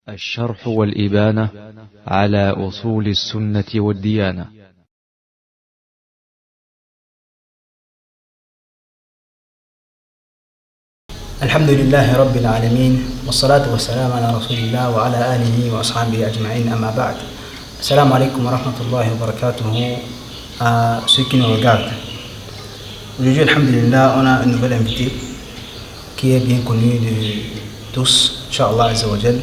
الشرح والإبانة على أصول السنة والديانة. الحمد لله رب العالمين، والصلاة والسلام على رسول الله وعلى آله وأصحابه أجمعين. أما بعد, Assalamu alaikum wa rahmatullahi wa barakatuhu à ceux qui nous regardent. Aujourd'hui, alhamdulillah, on a un nouvel invité qui est bien connu de tous, Inch'Allah Azza wa Jal.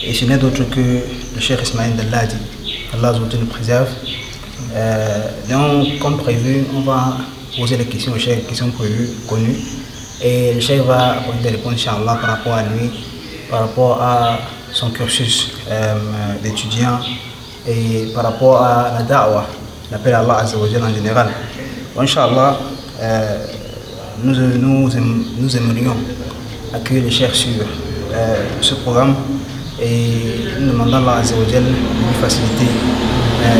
Et ce n'est d'autre que le Cheikh Ismaïl Dalladi, Allah Azza wa Jal nous préserve. Donc, comme prévu, on va poser les questions au Cheikh, les questions prévues, connues. Et le Cheikh va apporter des réponses, Inch'Allah, par rapport à lui, par rapport à son cursus d'étudiant et par rapport à la da'wah, l'appel à Allah Azza wa Jal en général. Donc, Inch'Allah, nous aimerions accueillir le Cheikh sur ce programme et nous demandons à Allah Azza wa Jal de lui faciliter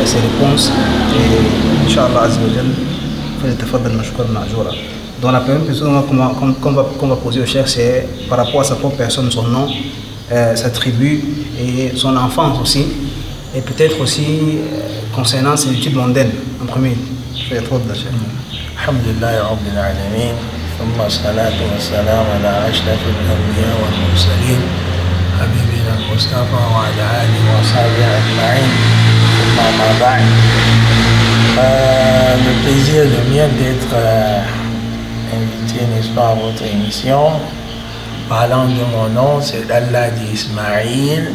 ses réponses. Et Inch'Allah Azza wa Jal, falyatafaddal mashkouran ma'joura. Donc la première question qu'on va poser au Cheikh, c'est par rapport à sa propre personne, son nom, sa tribu et son enfance aussi, et peut-être aussi concernant ses études mondaines en premier. Alhamdulillah Rabbil Alamin, thumma salatu wa salam ala ashrafil anbiya wal mursalin, habibina al-Mustafa wa ala alihi wa sahbihi ajma'in, thumma ma ba'd. Le plaisir de mien d'être invité, n'est-ce pas, à votre émission. Parlant de mon nom, c'est Dalladi Ismaïl,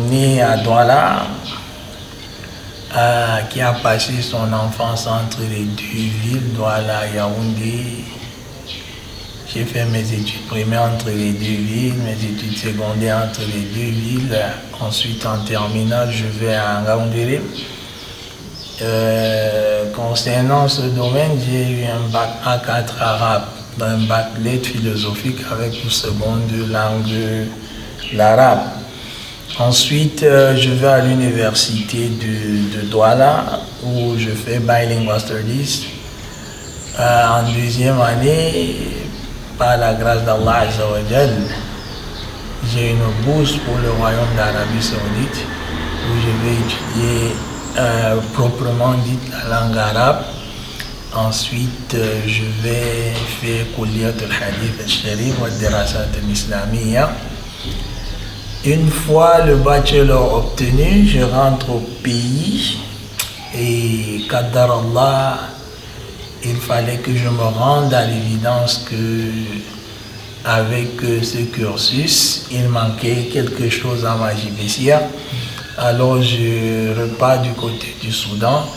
né à Douala, qui a passé son enfance entre les deux villes, Douala et Yaoundé. J'ai fait mes études primaires entre les deux villes, mes études secondaires entre les deux villes. Ensuite, en terminale, je vais à Ngaoundéré. Concernant ce domaine, j'ai eu un bac A4 arabe, un bac lettres philosophiques avec une seconde langue, l'arabe. Ensuite, je vais à l'université de Douala où je fais Bilingual Studies. En deuxième année, par la grâce d'Allah Azza wa Jal, j'ai une bourse pour le Royaume d'Arabie Saoudite où je vais étudier proprement dit la langue arabe. Ensuite, je vais faire Kulliyat al-Hadith al-Sharif wa al-Dirasat al-Islamiyya. Une fois le bachelor obtenu, je rentre au pays et Qaddar Allah, il fallait que je me rende à l'évidence que avec ce cursus, il manquait quelque chose à ma JBCA. Alors je repars du côté du Soudan,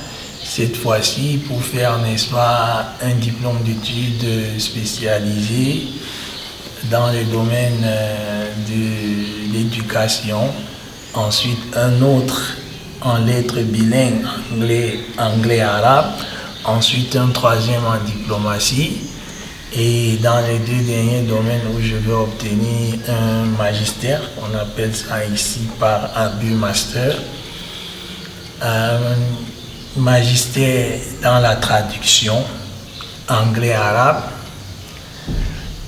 cette fois-ci pour faire, n'est-ce pas, un diplôme d'études spécialisé dans le domaine de l'éducation. Ensuite un autre en lettres bilingues, anglais-arabe. Ensuite un troisième en diplomatie. Et dans les deux derniers domaines où je vais obtenir un magistère, on appelle ça ici par abus master, un magistère dans la traduction anglais-arabe,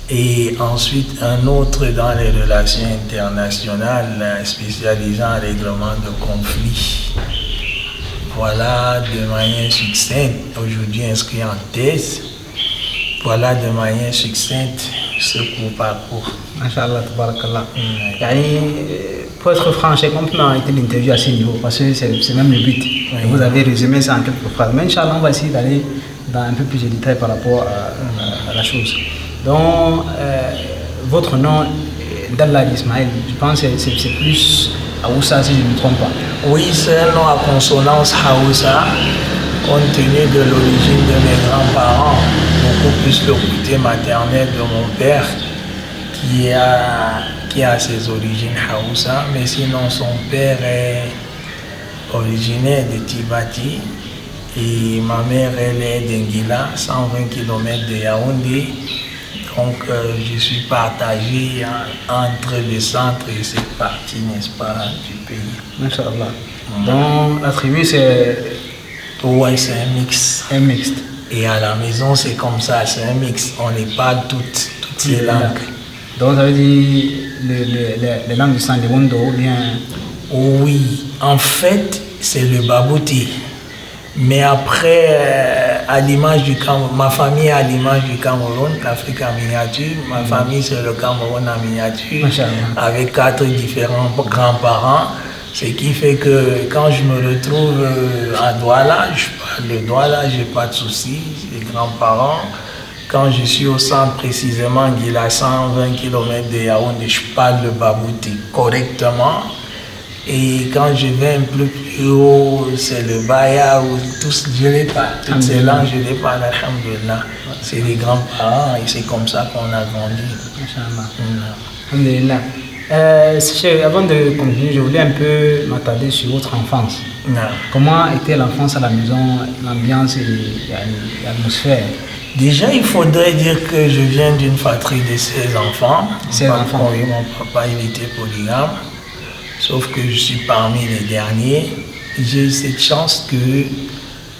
et ensuite un autre dans les relations internationales spécialisant en règlement de conflits. Voilà de manière succincte, aujourd'hui inscrit en thèse. Voilà de manière succincte ce court parcours. Masha'Allah, tabarakallah. Pour être franc, j'ai complètement arrêté l'interview à ce niveau parce que c'est même le but. Oui. Vous avez résumé ça en quelques phrases. Mais Inch'Allah, on va essayer d'aller dans un peu plus de détails par rapport à la chose. Donc, votre nom, Dalladi Ismaïl, je pense que c'est plus Haoussa si je ne me trompe pas. Oui, c'est un nom à consonance Haoussa, compte tenu de l'origine de mes grands-parents, beaucoup plus le côté maternel de mon père qui a ses origines Haoussa, mais sinon son père est originaire de Tibati et ma mère elle est d'Enguila, 120 km de Yaoundé. Donc je suis partagé entre le centre et cette partie, n'est-ce pas, du pays. Masha'Allah. Donc la tribu c'est... Ouais, c'est un mix. Un mixte. Et à la maison, c'est comme ça, c'est un mix. On n'est pas toutes les langues. Donc ça veut dire les langues du Sandebondo ou bien... Oui, en fait, c'est le babouti. Mais après, à l'image du Cameroun, ma famille est à l'image du Cameroun, l'Afrique en miniature. Ma famille, c'est le Cameroun en miniature, avec 4 différents grands-parents. Ce qui fait que quand je me retrouve à Douala, je parle de Douala, je n'ai pas de soucis, les grands-parents. Quand je suis au centre, précisément, il a 120 km de Yaoundé, je parle le babouti correctement. Et quand je vais un peu plus haut, c'est le Baya ou tous, je l'ai pas. Toutes ces langues, je l'ai pas, alhamdoulilah. C'est les grands-parents et c'est comme ça qu'on a grandi. Alhamdoulilah. Avant de continuer, je voulais un peu m'attarder sur votre enfance. Comment était l'enfance à la maison, l'ambiance et l'atmosphère? Déjà, il faudrait dire que je viens d'une fratrie de 16 enfants. 16 enfants. Oui, mon papa, il était polygame. Sauf que je suis parmi les derniers. J'ai eu cette chance que,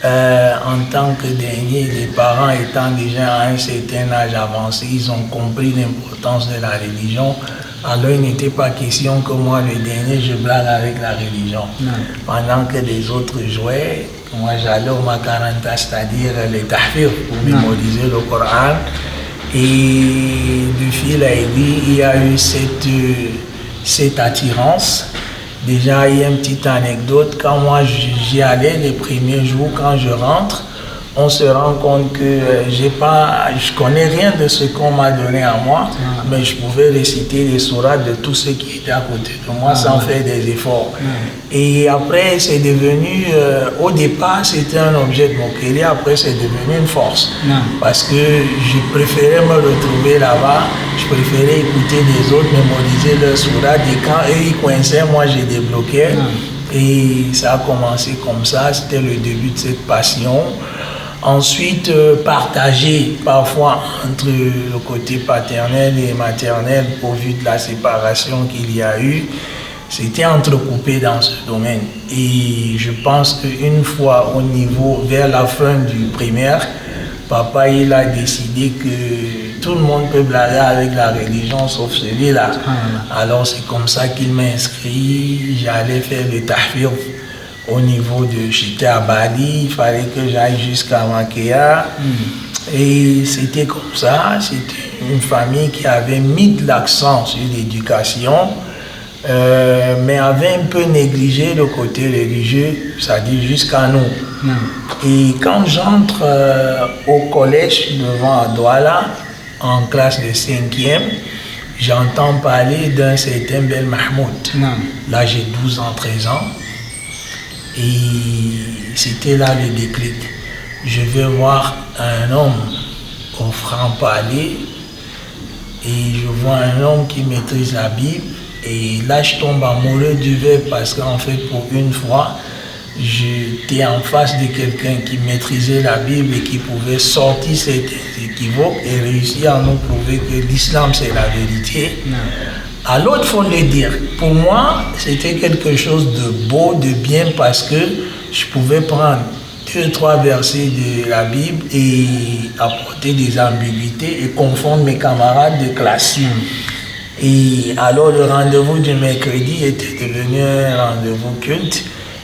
en tant que dernier, les parents étant déjà à un certain âge avancé, ils ont compris l'importance de la religion. Alors il n'était pas question que moi, le dernier, je blague avec la religion. Non. Pendant que les autres jouaient, moi j'allais au Makaranta, c'est-à-dire les tahfir, pour mémoriser le Coran. Et de fil à aiguille, il y a eu cette attirance. Déjà, il y a une petite anecdote. Quand moi j'y allais les premiers jours, quand je rentre, on se rend compte que je connais rien de ce qu'on m'a donné à moi, mais je pouvais réciter les sourates de tous ceux qui étaient à côté de moi sans faire des efforts. Et après, c'est devenu, au départ, c'était un objet de moquerie, après c'est devenu une force. Parce que je préférais me retrouver là-bas, je préférais écouter les autres, mémoriser leurs sourates, et quand eux ils coinçaient, moi je débloquais. Et ça a commencé comme ça, c'était le début de cette passion. Ensuite, partager parfois entre le côté paternel et maternel au vu de la séparation qu'il y a eu, c'était entrecoupé dans ce domaine. Et je pense qu'une fois au niveau, vers la fin du primaire, papa il a décidé que tout le monde peut blaguer avec la religion sauf celui-là. Alors c'est comme ça qu'il m'a inscrit, j'allais faire le tahfir. Au niveau de, j'étais à Bali, il fallait que j'aille jusqu'à Makéa. Et c'était comme ça, c'était une famille qui avait mis de l'accent sur l'éducation, mais avait un peu négligé le côté religieux, c'est-à-dire jusqu'à nous. Et quand j'entre au collège devant à Douala, en classe de 5e, j'entends parler d'un certain Bel Mahmoud. Là j'ai 12 ans, 13 ans. Et c'était là le déclic. Je vais voir un homme au franc-parler et je vois un homme qui maîtrise la Bible. Et là, je tombe amoureux du verbe parce qu'en fait, pour une fois, j'étais en face de quelqu'un qui maîtrisait la Bible et qui pouvait sortir certains équivoques et réussir à nous prouver que l'islam, c'est la vérité. Alors, il faut le dire, pour moi, c'était quelque chose de beau, de bien, parce que je pouvais prendre 2-3 versets de la Bible et apporter des ambiguïtés et confondre mes camarades de classe. Et alors, le rendez-vous du mercredi était devenu un rendez-vous culte.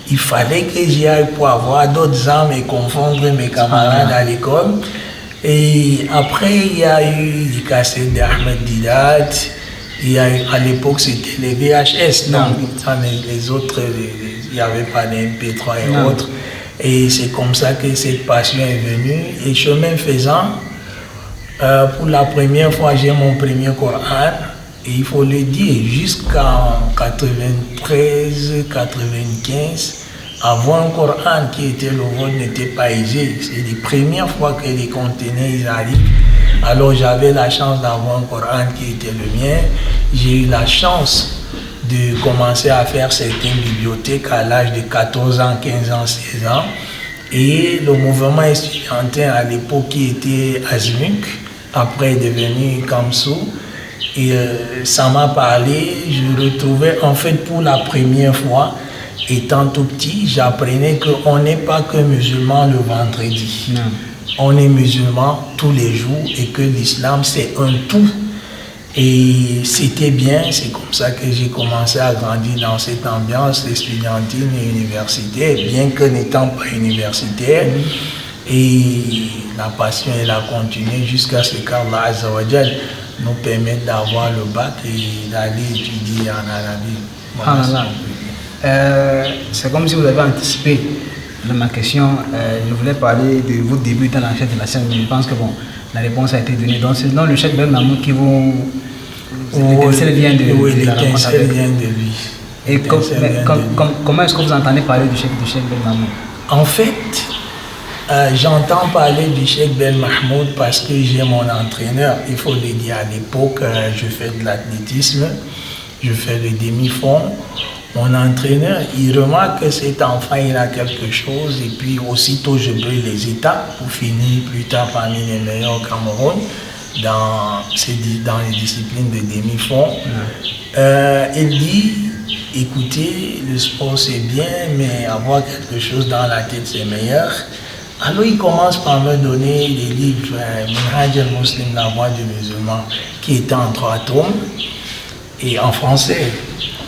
Il fallait que j'y aille pour avoir d'autres armes et confondre mes camarades à l'école. Et après, il y a eu les cassettes d'Ahmed Didat. À l'époque, c'était les VHS, donc les autres, il n'y avait pas de MP3 et autres. Et c'est comme ça que cette passion est venue. Et chemin faisant, pour la première fois, j'ai mon premier Coran. Et il faut le dire, jusqu'en 93, 95, avoir un Coran qui était le vôtre n'était pas aisé. C'est les premières fois que les conteneurs arrivent. Alors j'avais la chance d'avoir un Coran qui était le mien. J'ai eu la chance de commencer à faire certaines bibliothèques à l'âge de 14 ans, 15 ans, 16 ans. Et le mouvement estudiantin à l'époque qui était Azmuk, après devenu Kamsou. Et ça m'a parlé, je retrouvais en fait pour la première fois, étant tout petit, j'apprenais qu'on n'est pas que musulman le vendredi. On est musulman tous les jours et que l'islam c'est un tout. Et c'était bien, c'est comme ça que j'ai commencé à grandir dans cette ambiance estudiantine et universitaire, bien que n'étant pas universitaire. Et la passion, elle a continué jusqu'à ce qu'Allah Azza wa Jal nous permette d'avoir le bac et d'aller étudier en Arabie. C'est comme si vous avez anticipé de ma question. Je voulais parler de vos débuts dans la recherche de la science, mais je pense que bon, la réponse a été donnée. Donc c'est dans le Cheikh Ben Mahmoud qui vous... L'étincelle vient de oui, l'étincelle vient de lui. Et comment est-ce que vous entendez parler du Cheikh Ben Mahmoud? En fait, j'entends parler du Cheikh Ben Mahmoud parce que j'ai mon entraîneur. Il faut le dire, à l'époque, je fais de l'athlétisme, je fais le demi-fond. Mon entraîneur, il remarque que cet enfant, il a quelque chose, et puis aussitôt je brûle les étapes pour finir plus tard parmi les meilleurs au Cameroun dans les disciplines de demi-fond. Il dit, écoutez, le sport c'est bien, mais avoir quelque chose dans la tête c'est meilleur. Alors il commence par me donner des livres, Minhaj al-Muslim, la voix du musulman, qui est en 3 tomes, et en français.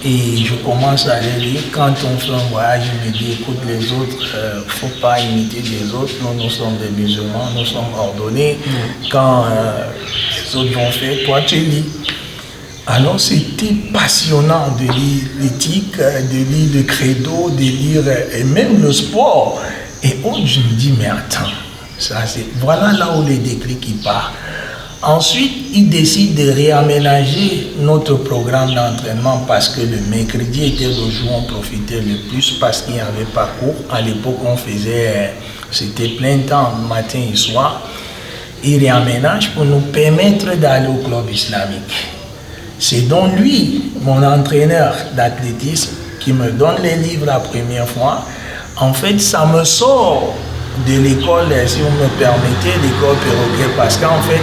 Et je commence à les lire. Quand on fait un voyage, je me dis, écoute, les autres, il ne faut pas imiter les autres. Nous sommes des musulmans, nous sommes ordonnés. Quand les autres vont faire, toi tu lis. Alors c'était passionnant de lire l'éthique, de lire le credo, de lire et même le sport. Et je me dis, mais attends, voilà là où le déclic il part. Ensuite, il décide de réaménager notre programme d'entraînement parce que le mercredi était le jour où on profitait le plus parce qu'il n'y avait pas cours. À l'époque, c'était plein temps, matin et soir. Il réaménage pour nous permettre d'aller au club islamique. C'est donc lui, mon entraîneur d'athlétisme, qui me donne les livres la première fois. En fait, ça me sort de l'école, si vous me permettez, l'école Perroquet, parce qu'en fait,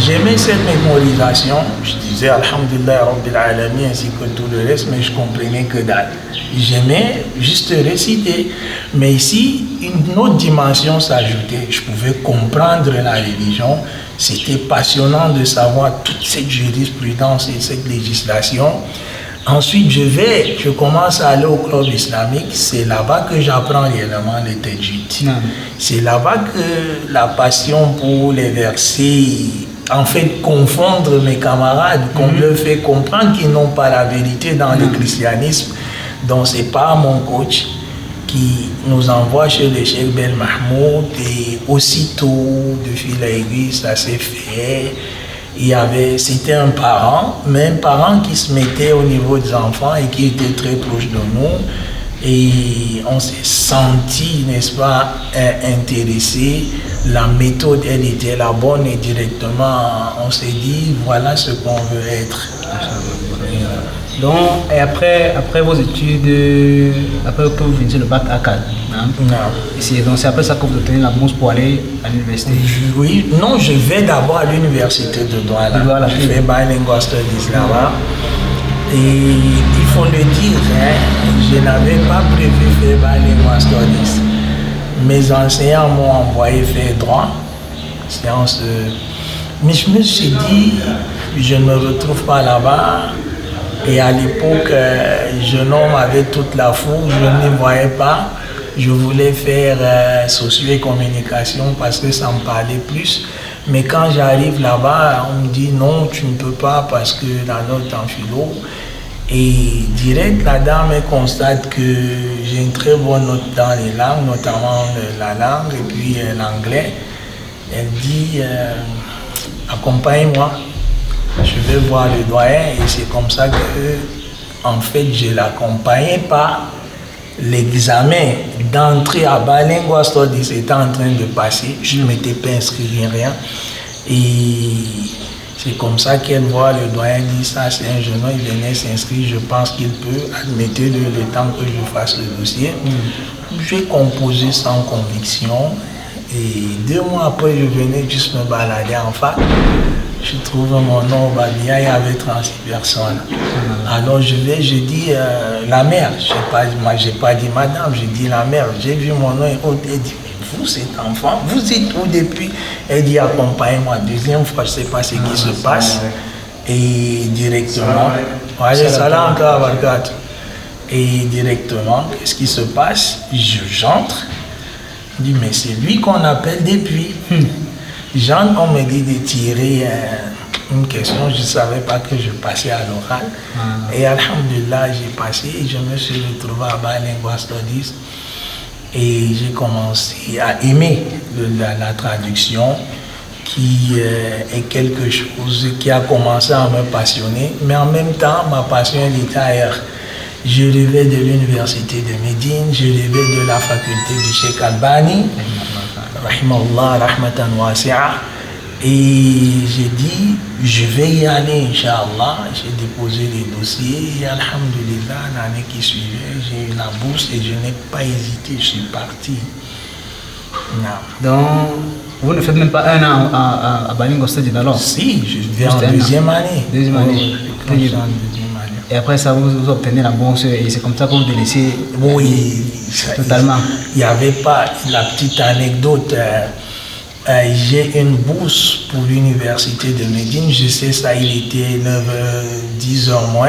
j'aimais cette mémorisation. Je disais Alhamdulillah Rabbil Alamin ainsi que tout le reste, mais je comprenais que dalle. J'aimais juste réciter. Mais ici, une autre dimension s'ajoutait. Je pouvais comprendre la religion. C'était passionnant de savoir toute cette jurisprudence et cette législation. Ensuite, je commence à aller au club islamique. C'est là-bas que j'apprends réellement le tajwid. C'est là-bas que la passion pour les versets, en fait, confondre mes camarades, qu'on leur fait comprendre qu'ils n'ont pas la vérité dans le christianisme. Donc, c'est pas mon coach qui nous envoie chez le Cheikh Ben Mahmoud et aussitôt, de fil à aiguille, ça s'est fait. C'était un parent, mais un parent qui se mettait au niveau des enfants et qui était très proche de nous. Et on s'est senti, n'est-ce pas, intéressé. La méthode, elle était la bonne et directement, on s'est dit, voilà ce qu'on veut être. Donc, et après vos études, après que vous finissez le bac à 4, donc c'est après ça que vous obtenez la bourse pour aller à l'université? Oui, non, je vais d'abord à l'université de Douala. Je fais Bilingual Studies là-bas. Et il faut le dire, je n'avais pas prévu faire Bilingual Studies. Mes enseignants m'ont envoyé faire droit, mais je me suis dit, je ne me retrouve pas là-bas. Et à l'époque, jeune homme avec toute la foule, je ne voyais pas. Je voulais faire socio et communication parce que ça me parlait plus. Mais quand j'arrive là-bas, on me dit non, tu ne peux pas parce que la note en philo. Et direct, la dame constate que j'ai une très bonne note dans les langues, notamment la langue et puis l'anglais. Elle dit, accompagne-moi. Je vais voir le doyen et c'est comme ça que, en fait, je l'accompagnais par l'examen d'entrée à Bilingual Studies était en train de passer. Je ne m'étais pas inscrit rien. Et c'est comme ça qu'elle voit le doyen dit ça, c'est un jeune homme, il venait s'inscrire, je pense qu'il peut, admettez-le le temps que je fasse le dossier. J'ai composé sans conviction et 2 mois après, je venais juste me balader en fac. Je trouve mon nom au Babia, il y avait 36 personnes. Alors je dis la mère, j'ai pas dit madame, j'ai dit la mère. J'ai vu mon nom et elle dit, mais vous cet enfant, vous êtes où depuis? Elle dit accompagne-moi. 2e fois, je ne sais pas ce qui se passe. Et directement, et directement, qu'est-ce qui se passe? J'entre, je dis, mais c'est lui qu'on appelle depuis. J'entre, on me dit de tirer une question, je ne savais pas que je passais à l'oral. Et alhamdulillah, j'ai passé et je me suis retrouvé à Bilingual Studies. Et j'ai commencé à aimer la traduction, qui est quelque chose qui a commencé à me passionner. Mais en même temps, ma passion était ailleurs. Je rêvais de l'université de Médine, je rêvais de la faculté du Cheikh Albani, rahimahullah, rahmatan wasi'a. Et j'ai dit, je vais y aller, Inch'Allah. J'ai déposé les dossiers et alhamdulillah, l'année qui suivait, j'ai eu la bourse et je n'ai pas hésité, je suis parti. Non. Donc, vous ne faites même pas un an à Bilingual Studies alors? Si, je vais en deuxième année. Deuxième année. Et après ça, vous obtenez la bourse et c'est comme ça que vous délaissez. Oui, totalement. Il n'y avait pas la petite anecdote. J'ai une bourse pour l'université de Médine. Je sais ça, il était 10 h moins.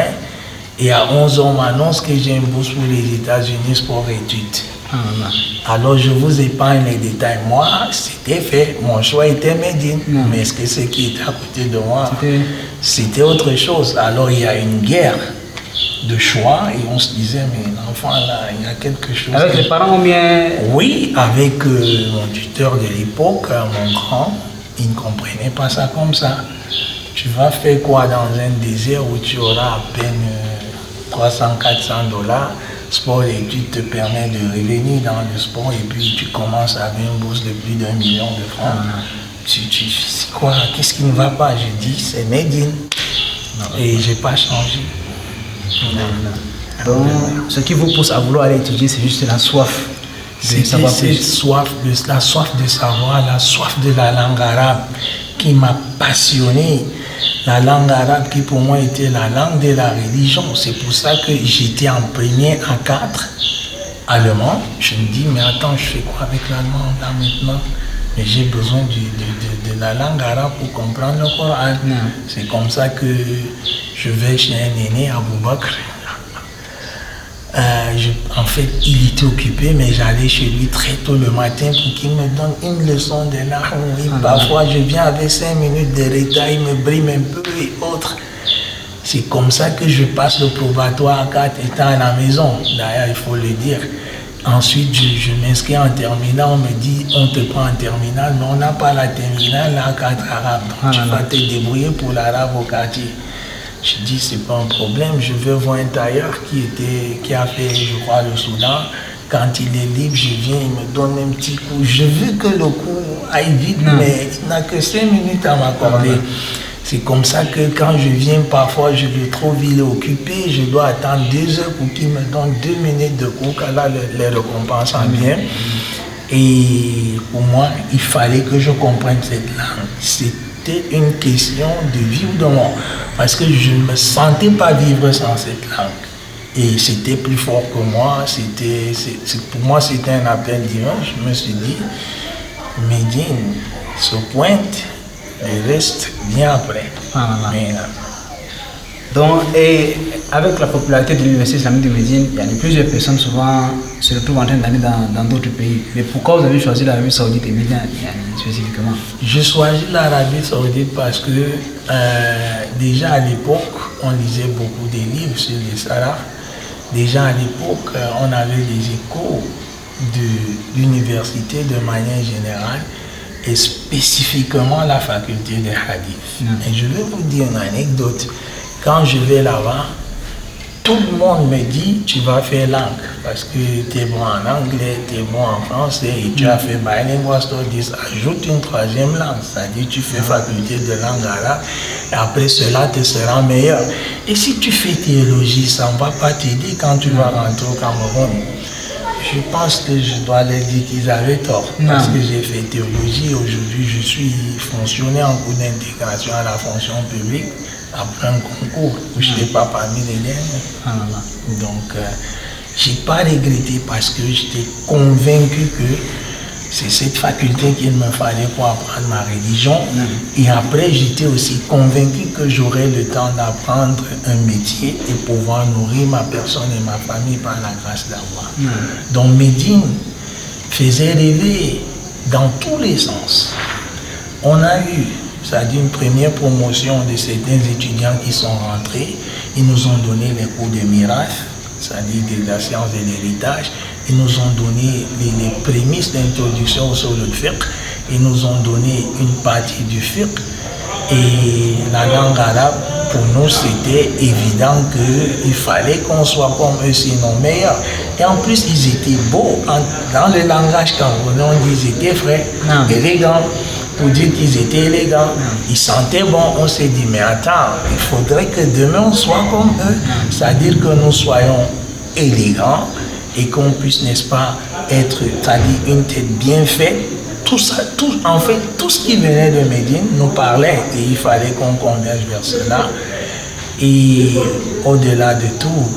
Et à 11 h, on m'annonce que j'ai une bourse pour les États-Unis pour études. Alors je vous épargne les détails. Moi, c'était fait. Mon choix était Médine. Mais est-ce que ce qui était à côté de moi, c'était autre chose? Alors il y a une guerre de choix et on se disait, mais l'enfant là, il y a quelque chose. Avec les parents ou bien? Oui, avec mon tuteur de l'époque, mon grand, il ne comprenait pas ça comme ça. Tu vas faire quoi dans un désert où tu auras à peine 300-400 $? Sport et études te permet de revenir dans le sport et puis tu commences avec une bourse de plus d'1 million de francs. C'est quoi? Qu'est-ce qui ne va pas? Je dis, c'est Médine. Et je n'ai pas changé. Donc, ce qui vous pousse à vouloir aller étudier, c'est juste la soif de savoir plus. La soif de savoir, la soif de la langue arabe qui m'a passionné. La langue arabe qui pour moi était la langue de la religion. C'est pour ça que j'étais en premier en 4 allemand. Je me dis, mais attends, je fais quoi avec l'allemand là maintenant? Mais j'ai besoin de la langue arabe pour comprendre le Coran. C'est comme ça que je vais chez un aîné, Abou Bakr. En fait, il était occupé, mais j'allais chez lui très tôt le matin pour qu'il me donne une leçon de langue. Parfois, je viens avec 5 minutes de retard, il me brime un peu et autres. C'est comme ça que je passe le probatoire à 4 étant à la maison. D'ailleurs, il faut le dire. Ensuite, je m'inscris en terminale, on me dit, on te prend en terminale, mais on n'a pas la terminale à 4 arabe. Donc, tu vas te débrouiller pour l'arabe au quartier. Je dis, c'est pas un problème, je vais voir un tailleur qui a fait, je crois, le Soudan. Quand il est libre, je viens, il me donne un petit coup. Je veux que le coup aille vite, mais il n'a que 5 minutes à m'accorder. C'est comme ça que quand je viens, parfois, je le trouve, il est occupé, je dois attendre 2 heures pour qu'il me donne 2 minutes de cours, car là, les récompenses en bien. Et pour moi, il fallait que je comprenne cette langue. C'était une question de vie ou de mort, parce que je ne me sentais pas vivre sans cette langue. Et c'était plus fort que moi, pour moi c'était un appel divin. Je me suis dit, Médine se pointe, le reste vient après. Donc, et avec la popularité de l'université islamique de Médine, il y a plusieurs personnes souvent se retrouvent en train d'aller dans d'autres pays. Mais pourquoi vous avez choisi l'Arabie Saoudite et Médine spécifiquement? J'ai choisi l'Arabie Saoudite parce que déjà à l'époque, on lisait beaucoup de livres sur les salafs. Déjà à l'époque, on avait des échos de l'université de manière générale et spécifiquement la faculté de hadith. Et je vais vous dire une anecdote. Quand je vais là-bas, tout le monde me dit tu vas faire langue parce que tu es bon en anglais, tu es bon en français et tu as fait Bilingual Studies. Ajoute une 3e langue, c'est-à-dire tu fais faculté de langue arabe et après cela te sera meilleur. Et si tu fais théologie, ça ne va pas t'aider quand tu vas rentrer au Cameroun. Je pense que je dois leur dire qu'ils avaient tort parce que j'ai fait théologie. Aujourd'hui, je suis fonctionnaire en cours d'intégration à la fonction publique. Après un concours, je n'étais pas parmi les derniers. Donc, je n'ai pas regretté parce que j'étais convaincu que C'est cette faculté qu'il me fallait pour apprendre ma religion. Et après, j'étais aussi convaincu que j'aurais le temps d'apprendre un métier et pouvoir nourrir ma personne et ma famille par la grâce d'Allah. Donc Médine faisait rêver dans tous les sens. On a eu, c'est-à-dire une première promotion de certains étudiants qui sont rentrés. Ils nous ont donné les cours de miracle, c'est-à-dire de la science de l'héritage. Ils nous ont donné les prémices d'introduction sur le fiqh. Ils nous ont donné une partie du fiqh. Et la langue arabe, pour nous, c'était évident qu'il fallait qu'on soit comme eux, sinon meilleurs. Et en plus, ils étaient beaux. Dans le langage camerounais, on dit qu'ils étaient frais, élégants. Pour dire qu'ils étaient élégants, ils sentaient bon. On s'est dit, mais attends, il faudrait que demain on soit comme eux. C'est-à-dire que nous soyons élégants et qu'on puisse, n'est-ce pas, être, c'est-à-dire une tête bien faite. Tout ça, en fait, tout ce qui venait de Médine nous parlait et il fallait qu'on converge vers cela. Et au-delà de tout,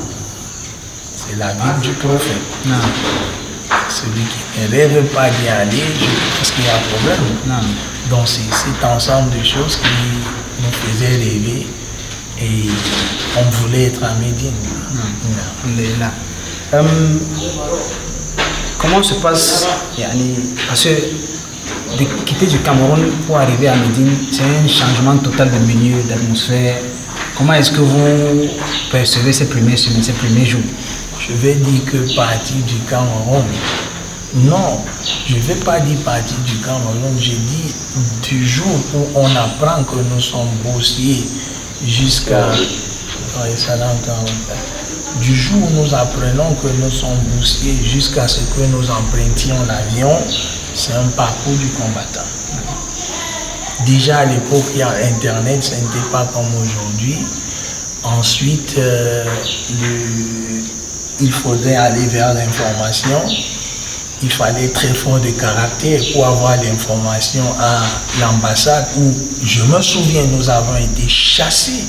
c'est la vie du prophète. Celui qui ne rêve pas d'y aller, je pense qu'il y a un problème. Donc c'est cet ensemble de choses qui nous faisait rêver et on voulait être à Médine. Comment se passe, parce que de quitter du Cameroun pour arriver à Médine, c'est un changement total de milieu, d'atmosphère. Comment est-ce que vous percevez ces premières semaines, ces premiers jours? Je vais dire que partir du Cameroun. Non, je ne vais pas dire partir du Cameroun. J'ai dit du jour où on apprend que nous sommes boursiers jusqu'à... Du jour où nous apprenons que nous sommes boursiers jusqu'à ce que nous empruntions l'avion, c'est un parcours du combattant. Déjà à l'époque, il y a Internet, ce n'était pas comme aujourd'hui. Ensuite, il faudrait aller vers l'information. Il fallait très fort de caractère pour avoir l'information à l'ambassade où, je me souviens, nous avons été chassés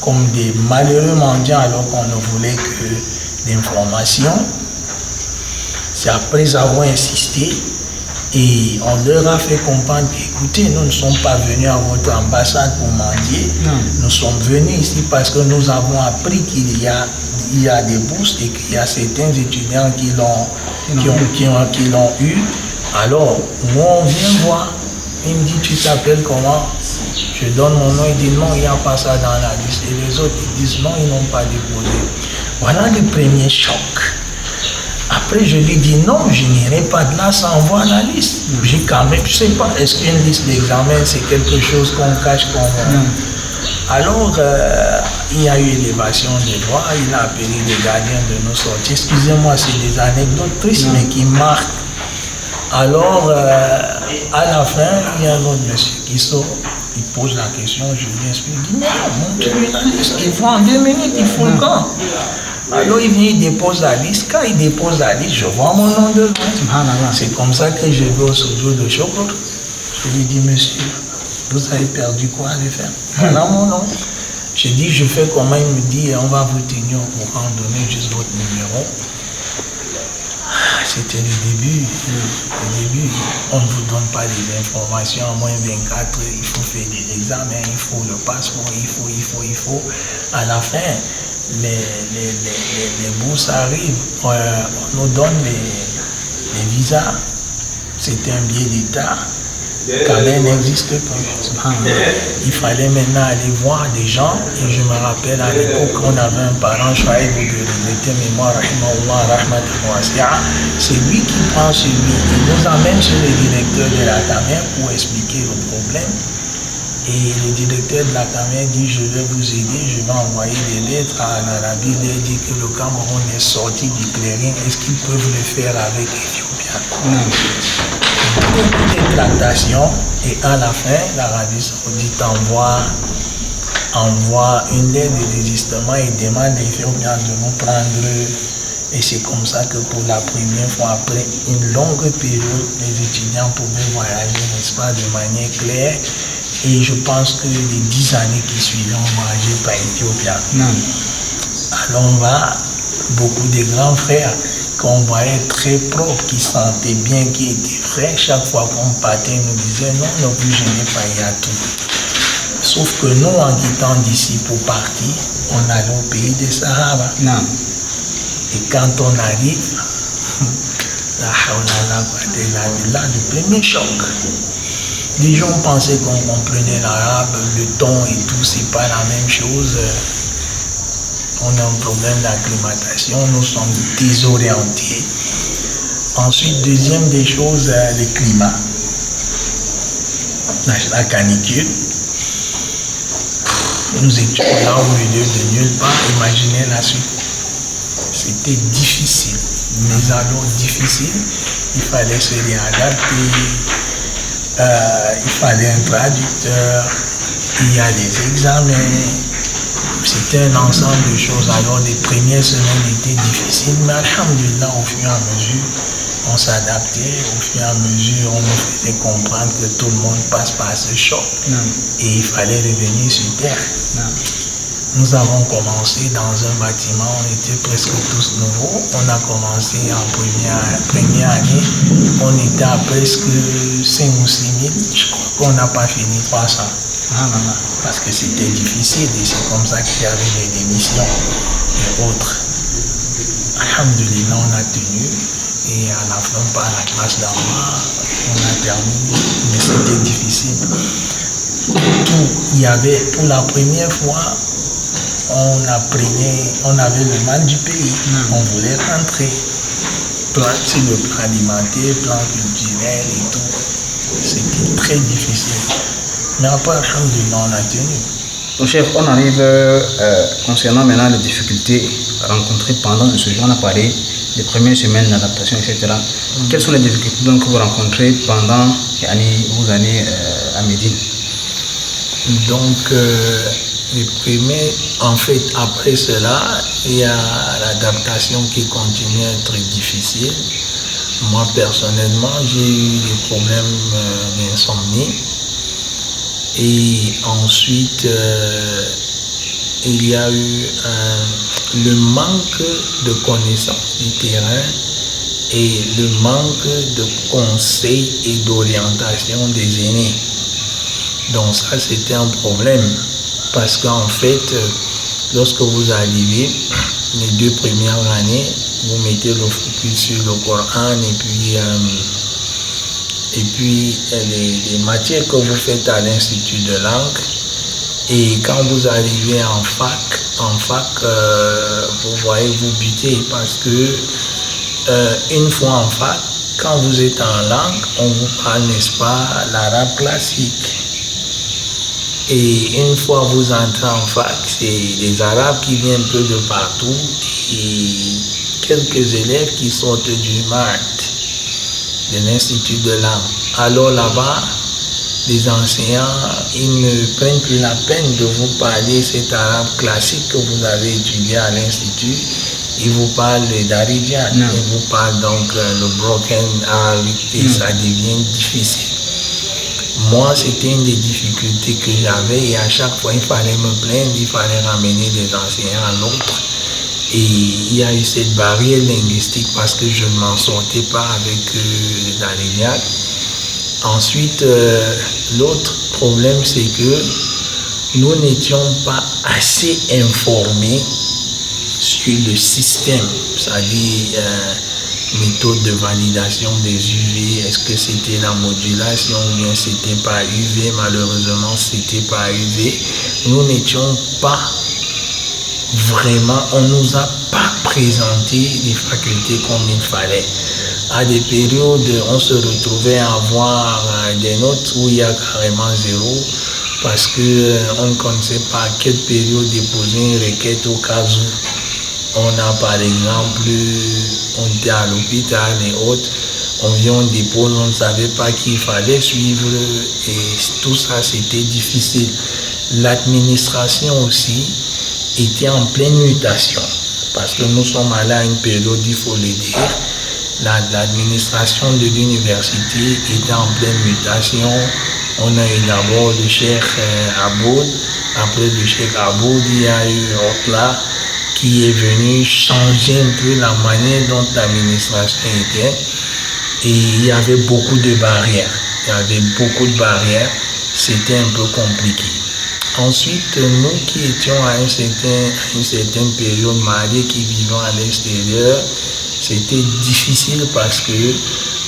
comme des malheureux mendiants alors qu'on ne voulait que l'information. C'est après avoir insisté et on leur a fait comprendre qu'écoutez, nous ne sommes pas venus à votre ambassade pour mendier. Nous sommes venus ici parce que nous avons appris qu'il y a des bourses et qu'il y a certains étudiants qui l'ont eu. Alors, moi, on vient voir. Il me dit, tu t'appelles comment? Je donne mon nom, il dit non, il n'y a pas ça dans la liste. Et les autres, ils disent non, ils n'ont pas déposé. Voilà le premier choc. Après, je lui dis non, je n'irai pas de là sans voir la liste. J'ai quand même, je ne sais pas, est-ce qu'une liste d'examen, c'est quelque chose qu'on cache, qu'on voit? Alors, il y a eu élévation des droits, il a appelé les gardiens de nos sorties. Excusez-moi, c'est des anecdotes tristes, mais qui marquent. Alors, à la fin, il y a un autre monsieur qui sort, il pose la question, je lui explique, il dit, mais montre-lui la liste, il faut en 2 minutes, il faut le camp. Alors, il vient, il dépose la liste. Quand il dépose la liste, je vois mon nom dedans. C'est comme ça que je vais au studio de Chokor. Je lui dis, monsieur, vous avez perdu quoi à le faire? Voilà mon nom. Je dis, je fais comment? Il me dit, on va vous tenir au courant, donner juste votre numéro. C'était le début. Le début, on ne vous donne pas des informations. En moins 24, il faut faire des examens, il faut le passeport, il faut. À la fin, les bourses arrivent. On nous donne les visas. C'était un billet d'État. Calais n'existe plus. Il fallait maintenant aller voir des gens. Et je me rappelle à l'époque, on avait un parent, Chouaïb, de regretter mémoire, c'est lui qui prend celui. Il nous amène chez le directeur de la Camer pour expliquer le problème. Et le directeur de la Camer dit, je vais vous aider, je vais envoyer des lettres en Arabie. Il leur dit que le Cameroun est sorti du clairin. Est-ce qu'ils peuvent le faire avec l'Éthiopien? Beaucoup de tractations et à la fin, l'Arabie Saoudite envoie une lettre de désistement et demande aux Éthiopiens de nous prendre. Et c'est comme ça que pour la première fois, après une longue période, les étudiants pouvaient voyager, n'est-ce pas, de manière claire. Et je pense que les 10 années qui suivaient, on voyageait par Éthiopien. Alors on va, beaucoup de grands frères, qu'on voyait très propre, qui sentait bien, qui était frais. Chaque fois qu'on partait, il nous disait non, ne vous gênez pas, il y a tout. Sauf que nous, en quittant d'ici pour partir, on allait au pays des Sahaba. Non. Et quand on arrive, là, le premier choc. Les gens pensaient qu'on comprenait l'arabe, le ton et tout, c'est pas la même chose. On a un problème d'acclimatation, nous sommes désorientés. Ensuite, deuxième des choses, le climat. La canicule. Nous étions là au milieu de nulle part. Imaginez la suite. C'était difficile, mais alors difficile. Il fallait se réadapter. Il fallait un traducteur. Il y a des examens. C'était un ensemble de choses. Alors les premières semaines étaient difficiles, mais alhamdulillah, au fur et à mesure, on s'adaptait. Au fur et à mesure, on nous faisait comprendre que tout le monde passe par ce choc. Et il fallait revenir sur terre. Nous avons commencé dans un bâtiment, on était presque tous nouveaux. On a commencé en première année, on était à presque 5 ou 6 000. Je crois qu'on n'a pas fini 300. Parce que c'était difficile et c'est comme ça qu'il y avait des démissions et autres. Alhamdulillah, on a tenu et à la fin, par la grâce d'Allah, on a terminé. Mais c'était difficile. Il y avait, pour la première fois, on avait le mal du pays. On voulait rentrer. Sur le plan alimentaire, plan culturel et tout. C'était très difficile. Mais après, alhamdulillah, on a tenu. Donc, chef, on arrive concernant maintenant les difficultés rencontrées pendant ce séjour. On a parlé des premières semaines d'adaptation, etc. Quelles sont les difficultés donc, que vous rencontrez pendant vos années à Médine? Donc, les premiers, en fait, après cela, il y a l'adaptation qui continue à être difficile. Moi, personnellement, j'ai eu des problèmes d'insomnie. Et ensuite, il y a eu le manque de connaissance du terrain et le manque de conseils et d'orientation des aînés. Donc ça, c'était un problème parce qu'en fait, lorsque vous arrivez, les 2 premières années, vous mettez le focus sur le Coran et puis les matières que vous faites à l'Institut de langue. Et quand vous arrivez en fac, vous voyez vous buter parce que une fois en fac, quand vous êtes en langue, on vous parle, n'est-ce pas, l'arabe classique. Et une fois vous entrez en fac, c'est des arabes qui viennent un peu de partout et quelques élèves qui sortent du MART, de l'Institut de langue. Alors là-bas, les enseignants, ils ne prennent plus la peine de vous parler cet arabe classique que vous avez étudié à l'Institut. Ils vous parlent d'Aridian, ils vous parlent donc le broken Arabic et ça devient difficile. Moi, c'était une des difficultés que j'avais et à chaque fois, il fallait me plaindre, il fallait ramener des enseignants à l'autre. Et il y a eu cette barrière linguistique parce que je ne m'en sortais pas avec l'Aridian. Ensuite, l'autre problème, c'est que nous n'étions pas assez informés sur le système, c'est-à-dire méthode de validation des UV, est-ce que c'était la modulation ou bien c'était pas UV, malheureusement c'était pas UV. Nous n'étions pas vraiment, on nous a pas présenté les facultés comme il fallait. À des périodes, on se retrouvait à avoir des notes où il y a carrément 0 parce qu'on ne connaissait pas à quelle période déposer une requête au cas où. On a par exemple, on était à l'hôpital et autres, on vient, on dépose, on ne savait pas qu'il fallait suivre et tout ça c'était difficile. L'administration aussi était en pleine mutation parce que nous sommes allés à une période, il faut le dire, l'administration de l'université était en pleine mutation. On a eu d'abord le cheikh Aboud, après le cheikh Aboud, il y a eu Otla qui est venu changer un peu la manière dont l'administration était. Et il y avait beaucoup de barrières. C'était un peu compliqué. Ensuite, nous qui étions à une certaine période mariés, qui vivions à l'extérieur, c'était difficile parce que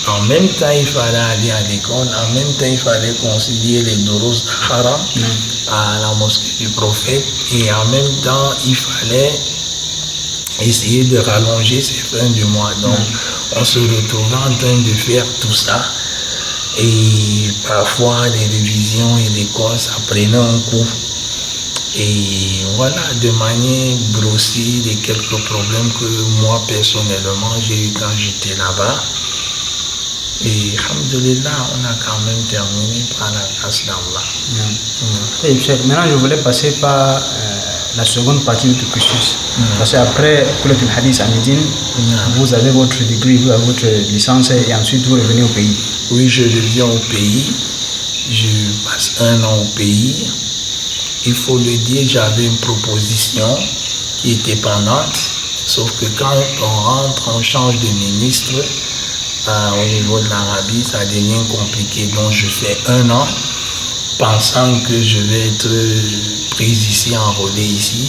en même temps il fallait aller à l'école, en même temps il fallait concilier les doros haram à la mosquée du prophète, et en même temps il fallait essayer de rallonger ces fins du mois. Donc on se retrouvait en train de faire tout ça. Et parfois les révisions et l'école, ça prenait un coup. Et voilà, de manière grossière, les quelques problèmes que moi personnellement j'ai eu quand j'étais là-bas. Et alhamdoulilah, on a quand même terminé par la grâce d'Allah. Et maintenant, je voulais passer par la seconde partie de votre cursus. Parce qu'après Kulat al-Hadith à Médine, vous avez votre degré, vous avez votre licence, et ensuite vous revenez au pays. Oui, je reviens au pays. Je passe 1 an au pays. Il faut le dire, j'avais une proposition qui était pendante. Sauf que quand on rentre, on change de ministre au niveau de l'Arabie, ça devient compliqué. Donc je fais 1 an, pensant que je vais être pris ici, enrôlé ici.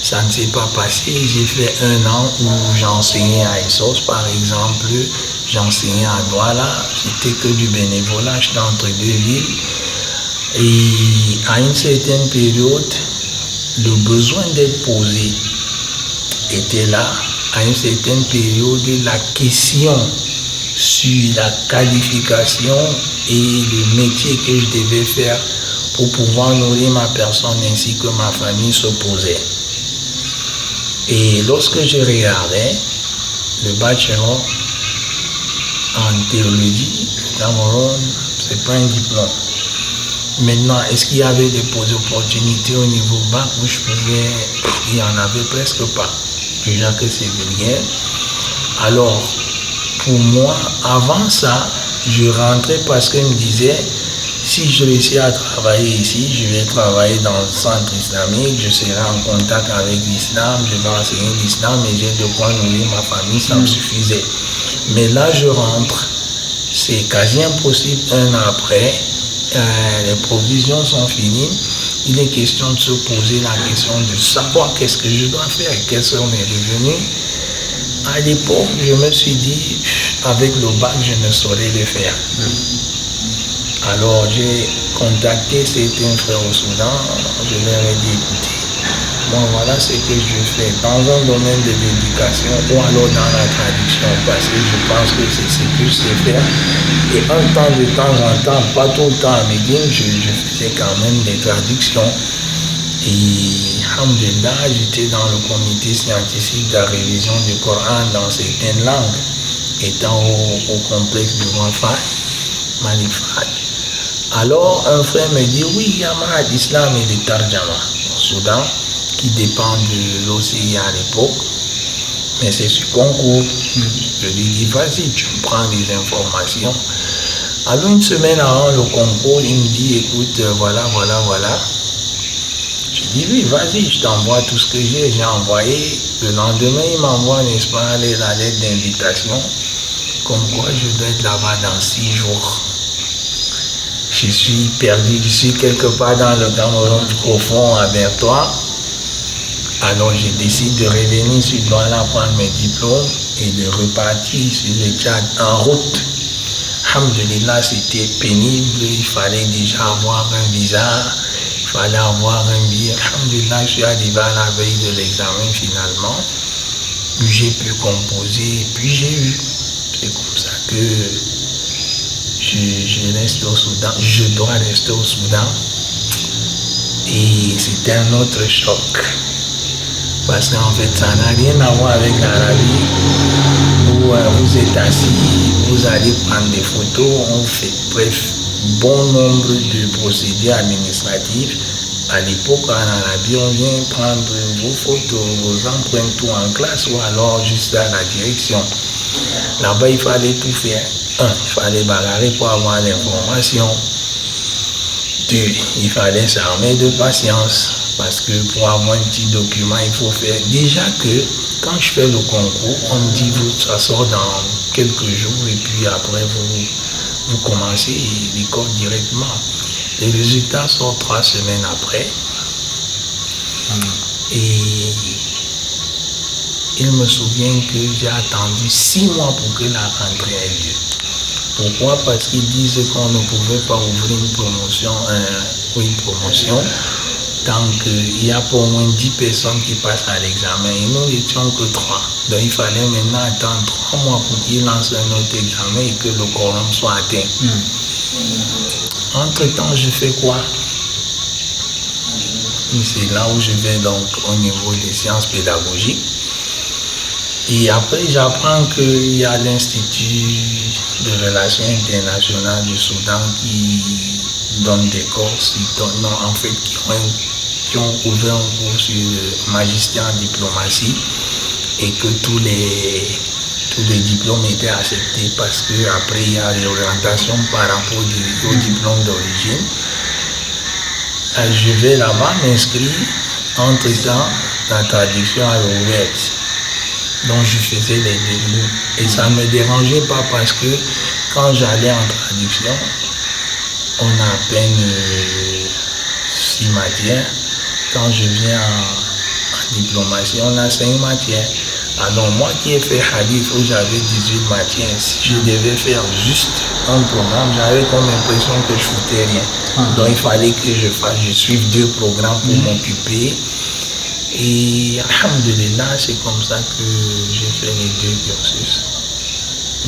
Ça ne s'est pas passé. J'ai fait 1 an où j'enseignais à Essos, par exemple. J'enseignais à Douala. C'était que du bénévolat. J'étais entre 2 villes. Et à une certaine période, le besoin d'être posé était là. À une certaine période, la question sur la qualification et le métier que je devais faire pour pouvoir nourrir ma personne ainsi que ma famille se posait. Et lorsque je regardais le bachelor en théologie, Cameroun, c'est pas un diplôme. Maintenant, est-ce qu'il y avait des opportunités au niveau bac où je pouvais... Il n'y en avait presque pas. Déjà que c'est vulgaire. Alors, pour moi, avant ça, je rentrais parce qu'il me disait, si je réussis à travailler ici, je vais travailler dans le centre islamique, je serai en contact avec l'islam, je vais enseigner l'islam et j'ai de quoi nourrir ma famille, ça me suffisait. Mais là, je rentre, c'est quasi impossible 1 an après. Les provisions sont finies, il est question de se poser la question de savoir qu'est-ce que je dois faire, quels sont mes revenus. À l'époque, je me suis dit, avec le bac, je ne saurais le faire. Alors j'ai contacté certains frères au Soudan, je leur ai dit, écoutez, moi voilà ce que je fais dans un domaine de l'éducation ou alors dans la traduction, parce que je pense que c'est ce que je sais faire. Et de temps en temps, pas tout le temps à Médine, je faisais quand même des traductions. Et alhamdulillah, j'étais dans le comité scientifique de la révision du Coran dans certaines langues, étant au complexe du Wafa, Malik Fahd. Alors un frère me dit, oui, il y a Mahad Islam et le Tarjama au Soudan, qui dépend de l'OCI à l'époque, mais c'est sur concours. Je lui dis, vas-y, tu me prends les informations. Alors 1 semaine avant le concours, il me dit, écoute, voilà. Je dis, oui, vas-y, je t'envoie tout ce que j'ai envoyé. Le lendemain, il m'envoie, n'est-ce pas, la lettre d'invitation, comme quoi je dois être là-bas dans 6 jours. Je suis perdu, je suis quelque part dans le Cameroun profond à Bertois. Alors je décide de revenir sur Douala prendre mes diplômes et de repartir sur le Tchad en route. Alhamdulillah, c'était pénible, il fallait déjà avoir un visa, il fallait avoir un billet. Alhamdulillah, je suis arrivé à la veille de l'examen finalement. J'ai pu composer et puis j'ai eu. C'est comme ça que je reste au Soudan, je dois rester au Soudan. Et c'était un autre choc. Parce qu'en fait, ça n'a rien à voir avec l'Arabie, où vous êtes assis, vous allez prendre des photos, on fait bref, bon nombre de procédures administratives. À l'époque, en Arabie, on vient prendre vos photos, vos empreintes, tout en classe, ou alors juste à la direction. Là-bas, il fallait tout faire. 1, il fallait bagarrer pour avoir l'information. 2, il fallait s'armer de patience. Parce que pour avoir un petit document, il faut faire. Déjà que quand je fais le concours, on me dit ça sort dans quelques jours et puis après vous commencez l'école directement. Les résultats sortent 3 semaines après. Et il me souvient que j'ai attendu 6 mois pour que la rentrée ait lieu. Pourquoi? Parce qu'ils disaient qu'on ne pouvait pas ouvrir une promotion tant qu'il y a pour au moins 10 personnes qui passent à l'examen. Et nous n'étions que 3. Donc il fallait maintenant attendre 3 mois pour qu'ils lancent un autre examen et que le quorum soit atteint. Entre-temps, je fais quoi? C'est là où je vais donc au niveau des sciences pédagogiques. Et après, j'apprends qu'il y a l'Institut de Relations Internationales du Soudan qui donne des cours, qui ont ouvert un cours sur le magistère en diplomatie et que tous les diplômes étaient acceptés parce qu'après, il y a l'orientation par rapport au diplôme d'origine. Je vais là-bas m'inscrire. Entre-temps, la traduction est ouverte. Donc je faisais les deux. Et ça ne me dérangeait pas parce que quand j'allais en traduction, on a à peine 6 matières. Quand je viens en diplomatie, on a 5 matières. Alors moi qui ai fait hadith où j'avais 18 matières, si je devais faire juste un programme, j'avais comme l'impression que je foutais rien. Donc il fallait que je suive 2 programmes pour m'occuper. Et alhamdulillah, c'est comme ça que j'ai fait les 2 cursus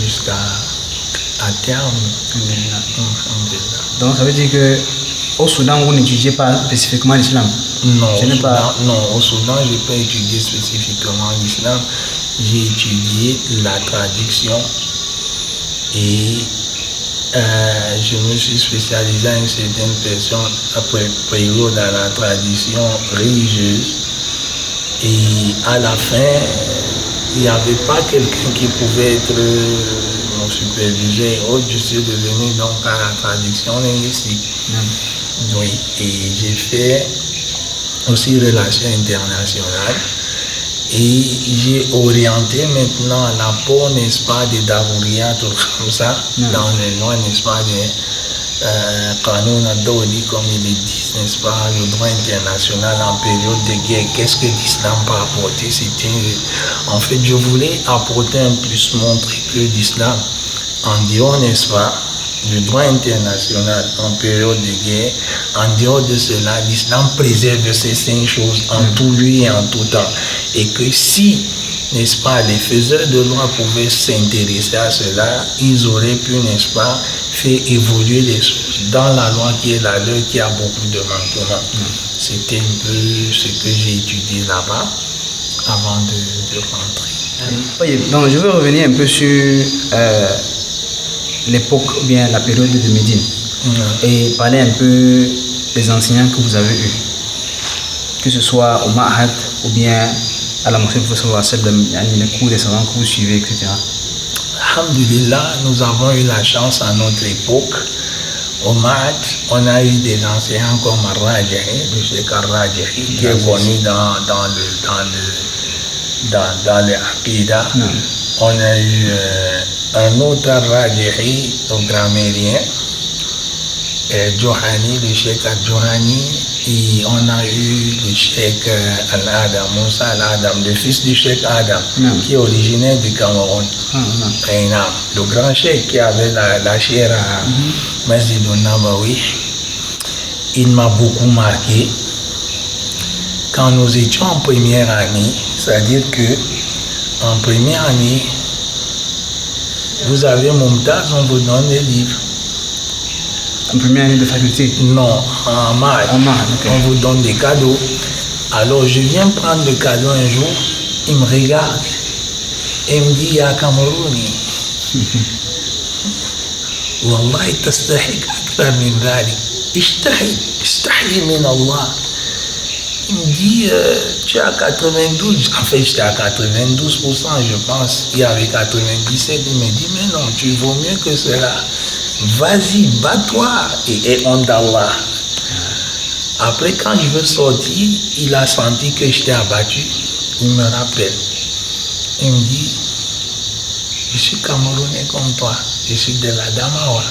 jusqu'à terme. Donc ça veut dire que au Soudan, vous n'étudiez pas spécifiquement l'islam? Non, au Soudan, je n'ai pas étudié spécifiquement l'islam. J'ai étudié la traduction et je me suis spécialisé à une certaine période dans la tradition religieuse. Et à la fin, il n'y avait pas quelqu'un qui pouvait être mon superviseur. Je suis devenu donc à la traduction linguistique. Oui, et j'ai fait aussi relations internationales. Et j'ai orienté maintenant l'apport, n'est-ce pas, des Dawouriyat comme ça, dans les lois, n'est-ce pas, des Qanoun al-Dawli, comme ils le disent, n'est-ce pas, le droit international en période de guerre. Qu'est-ce que l'islam peut apporter? En fait, je voulais apporter un plus, montrer que l'islam, en dehors, n'est-ce pas, du droit international en période de guerre, en dehors de cela, l'islam préserve ces 5 choses en tout lieu et en tout temps. Et que si, n'est-ce pas, les faiseurs de loi pouvaient s'intéresser à cela, ils auraient pu, n'est-ce pas, faire évoluer les choses dans la loi qui est la leur, qui a beaucoup de manquements. C'était un peu ce que j'ai étudié là-bas avant de rentrer. Oui, donc je veux revenir un peu sur l'époque ou bien la période de Médine et parler un peu des enseignants que vous avez eus, que ce soit au Ma'had ou bien à la mosquée les cours des savants que vous suivez, etc. Alhamdulillah, nous avons eu la chance à notre époque. Au Ma'had, on a eu des enseignants comme Ar-Rajahi, le Cheikh Ar-Rajahi, qui est connu dans le Aqidah. On a eu un autre Ar-Rajahi, le grammairien, Johani, le Cheikh Al-Johani, et on a eu le Cheikh Al-Adam, Moussa Al-Adam, le fils du Cheikh Adam, qui est originaire du Cameroun. Le grand Cheikh qui avait la chair à Masjid al-Nabawi, il m'a beaucoup marqué. Quand nous étions en première année, c'est-à-dire que en première année, vous avez Mumtaz, on vous donne des livres. En première année de faculté? Non, en maths. Okay. On vous donne des cadeaux. Alors je viens prendre le cadeau un jour, il me regarde et me dit, ya Camerouni, Wallahi tastahiq akthar min dhalik, istahi min Allah. Il me dit, tu es à 92, en fait j'étais à 92%, je pense, il y avait 97, il me dit, mais non, tu vaux mieux que cela. Vas-y, bats-toi et honte d'Allah. Après, quand je veux sortir, il a senti que j'étais abattu. Il me rappelle. Il me dit, je suis Camerounais comme toi, je suis de la Damawa.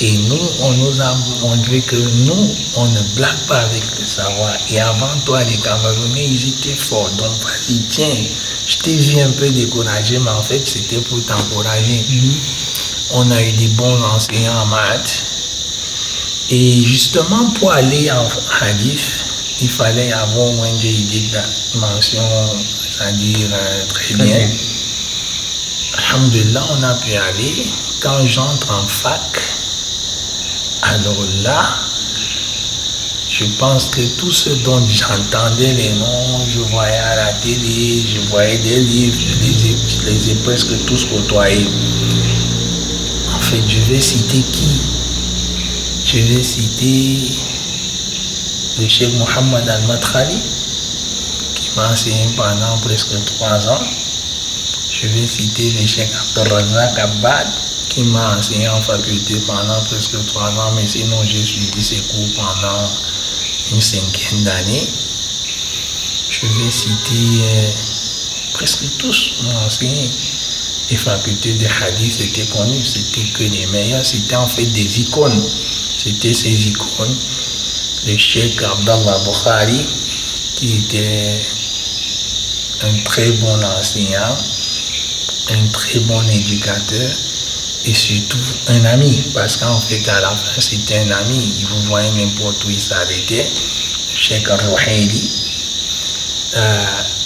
Et nous, on nous a montré que nous, on ne blague pas avec le savoir. Et avant toi, les Camerounais, ils étaient forts. Donc, vas-y, tiens, je t'ai vu un peu découragé, mais en fait, c'était pour t'encourager. On a eu des bons enseignants en maths. Et justement, pour aller en hadith, il fallait avoir au moins des mentions, c'est-à-dire très bien. Alhamdulillah, on a pu aller. Quand j'entre en fac, alors là, je pense que tout ce dont j'entendais les noms, je voyais à la télé, je voyais des livres, je les ai presque tous côtoyés. En fait, je vais citer qui? Je vais citer le Cheikh Mohammed Al-Madkhali, qui m'a enseigné pendant presque 3 ans. Je vais citer le Cheikh Abdelrazak Abbad, qui m'a enseigné en faculté pendant presque 3 ans, mais sinon j'ai suivi ses cours pendant une 5aine d'années. Je vais citer presque tous m'ont enseigné. Les facultés de hadith étaient connues, c'était que les meilleurs, c'était en fait des icônes. C'était ces icônes. Le Cheikh Abdallah Bukhari, qui était un très bon enseignant, un très bon éducateur et surtout un ami, parce qu'en fait à la fin c'était un ami, il vous voyait n'importe où il s'arrêtait. Le Cheikh Al-Ruhaili,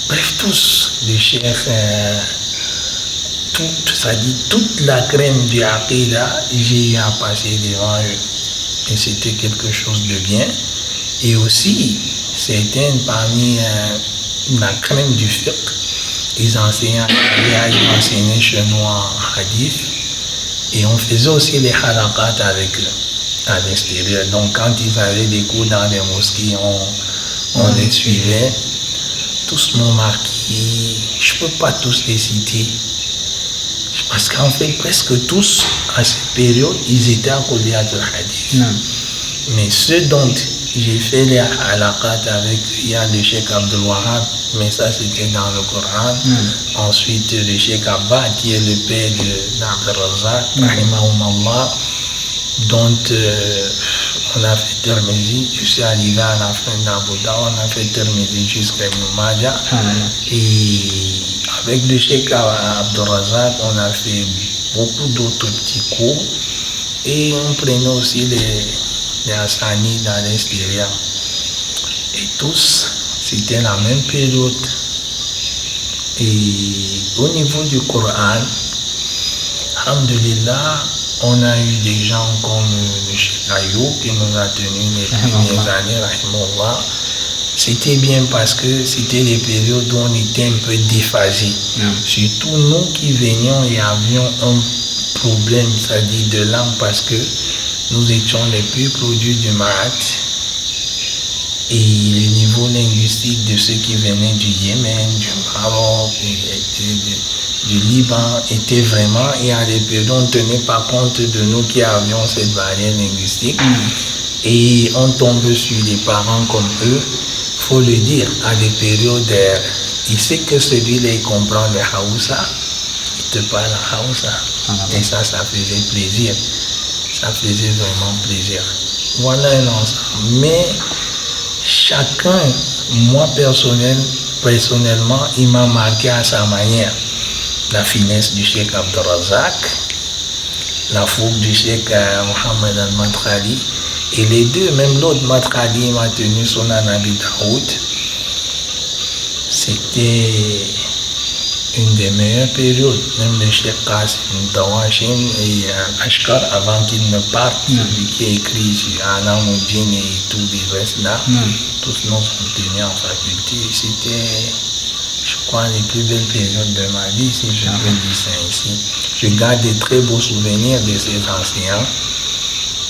bref tous, le Cheikh, toute la crème du Aqidah, j'ai eu à passer devant eux. Et c'était quelque chose de bien. Et aussi, c'était parmi la crème du fiqh. Ils enseignaient chez nous en hadith. Et on faisait aussi les halaqat avec eux, à l'extérieur. Donc quand ils avaient des cours dans les mosquées, on les suivait. Tous m'ont marqué. Je ne peux pas tous les citer. Parce qu'en fait, presque tous, à cette période, ils étaient à Kulliyat al-Hadith. Non. Mais ceux dont j'ai fait les halaqat avec, il y a le Cheikh Abdul Wahab, mais ça c'était dans le Coran. Ensuite, le Cheikh Abba, qui est le père d'Abdel Razak, rahimahumullah, dont on a fait Tirmizi. Je suis arrivé à la fin d'Abouda, on a fait Tirmizi jusqu'à Ibn Majah. Et avec le Cheikh Abdel Razak, on a fait beaucoup d'autres petits cours. Et on prenait aussi les Hassani dans l'extérieur. Et tous, c'était la même période. Et au niveau du Coran, alhamdulillah, on a eu des gens comme le Cheikh Ayoub qui nous a tenu les premières années, rahimahullah. C'était bien parce que c'était les périodes où on était un peu déphasés. Surtout nous qui venions et avions un problème, c'est-à-dire de langue, parce que nous étions les plus produits du Marat. Et le niveau linguistique de ceux qui venaient du Yémen, du Maroc, du Liban était vraiment, et à des périodes on ne tenait pas compte de nous qui avions cette barrière linguistique. Et on tombe sur des parents comme eux, il faut le dire, à des périodes, il sait que celui-là il comprend le Haoussa, il te parle en Haoussa. Et ça faisait plaisir. Ça faisait vraiment plaisir. Voilà un ensemble. Mais chacun, moi personnellement, il m'a marqué à sa manière. La finesse du Cheikh Abdel Razak, la fougue du Cheikh Mohammed Al-Madkhali, et les deux, même l'autre Madkhali m'a tenu son Abi Daoud. C'était une des meilleures périodes, même le Cheikh Qasim Dawashim et Ashkar, avant qu'il ne parte, celui qui a écrit sur Alamuddin et tout le reste là, tous nous sont tenus en faculté. C'était, je crois, les plus belles périodes de ma vie, si je peux dire ça ici. Je garde de très beaux souvenirs de ces enseignants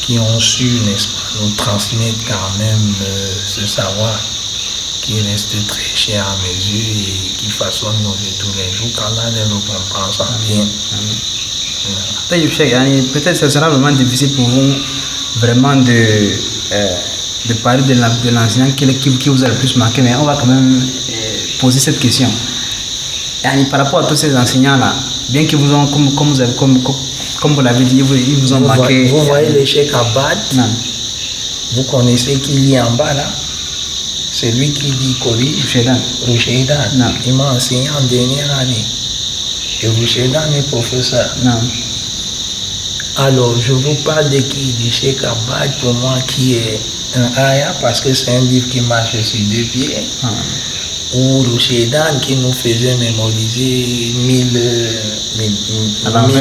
qui ont su, n'est-ce pas, nous transmettre quand même ce savoir qui reste très cher à mes yeux et qui façonne nos vies tous les jours. qu'Allah les récompense en bien. Peut-être ce sera vraiment difficile pour vous vraiment de parler de l'enseignant qui vous a le plus marqué, mais on va quand même poser cette question. Et par rapport à tous ces enseignants-là, bien qu'ils vous ont, comme vous l'avez dit, ils vous ont marqué. Vous voyez le Cheikh Abad, vous connaissez qui lit en bas là? C'est lui qui dit Kori Roucheidan. Il m'a enseigné en dernière année. Et Roucheidan est professeur. Alors, je vous parle de qui? Du Cheikh Abad, pour moi, qui est un aya, parce que c'est un livre qui marche sur 2 pieds. Ou Roucheidan qui nous faisait mémoriser 1000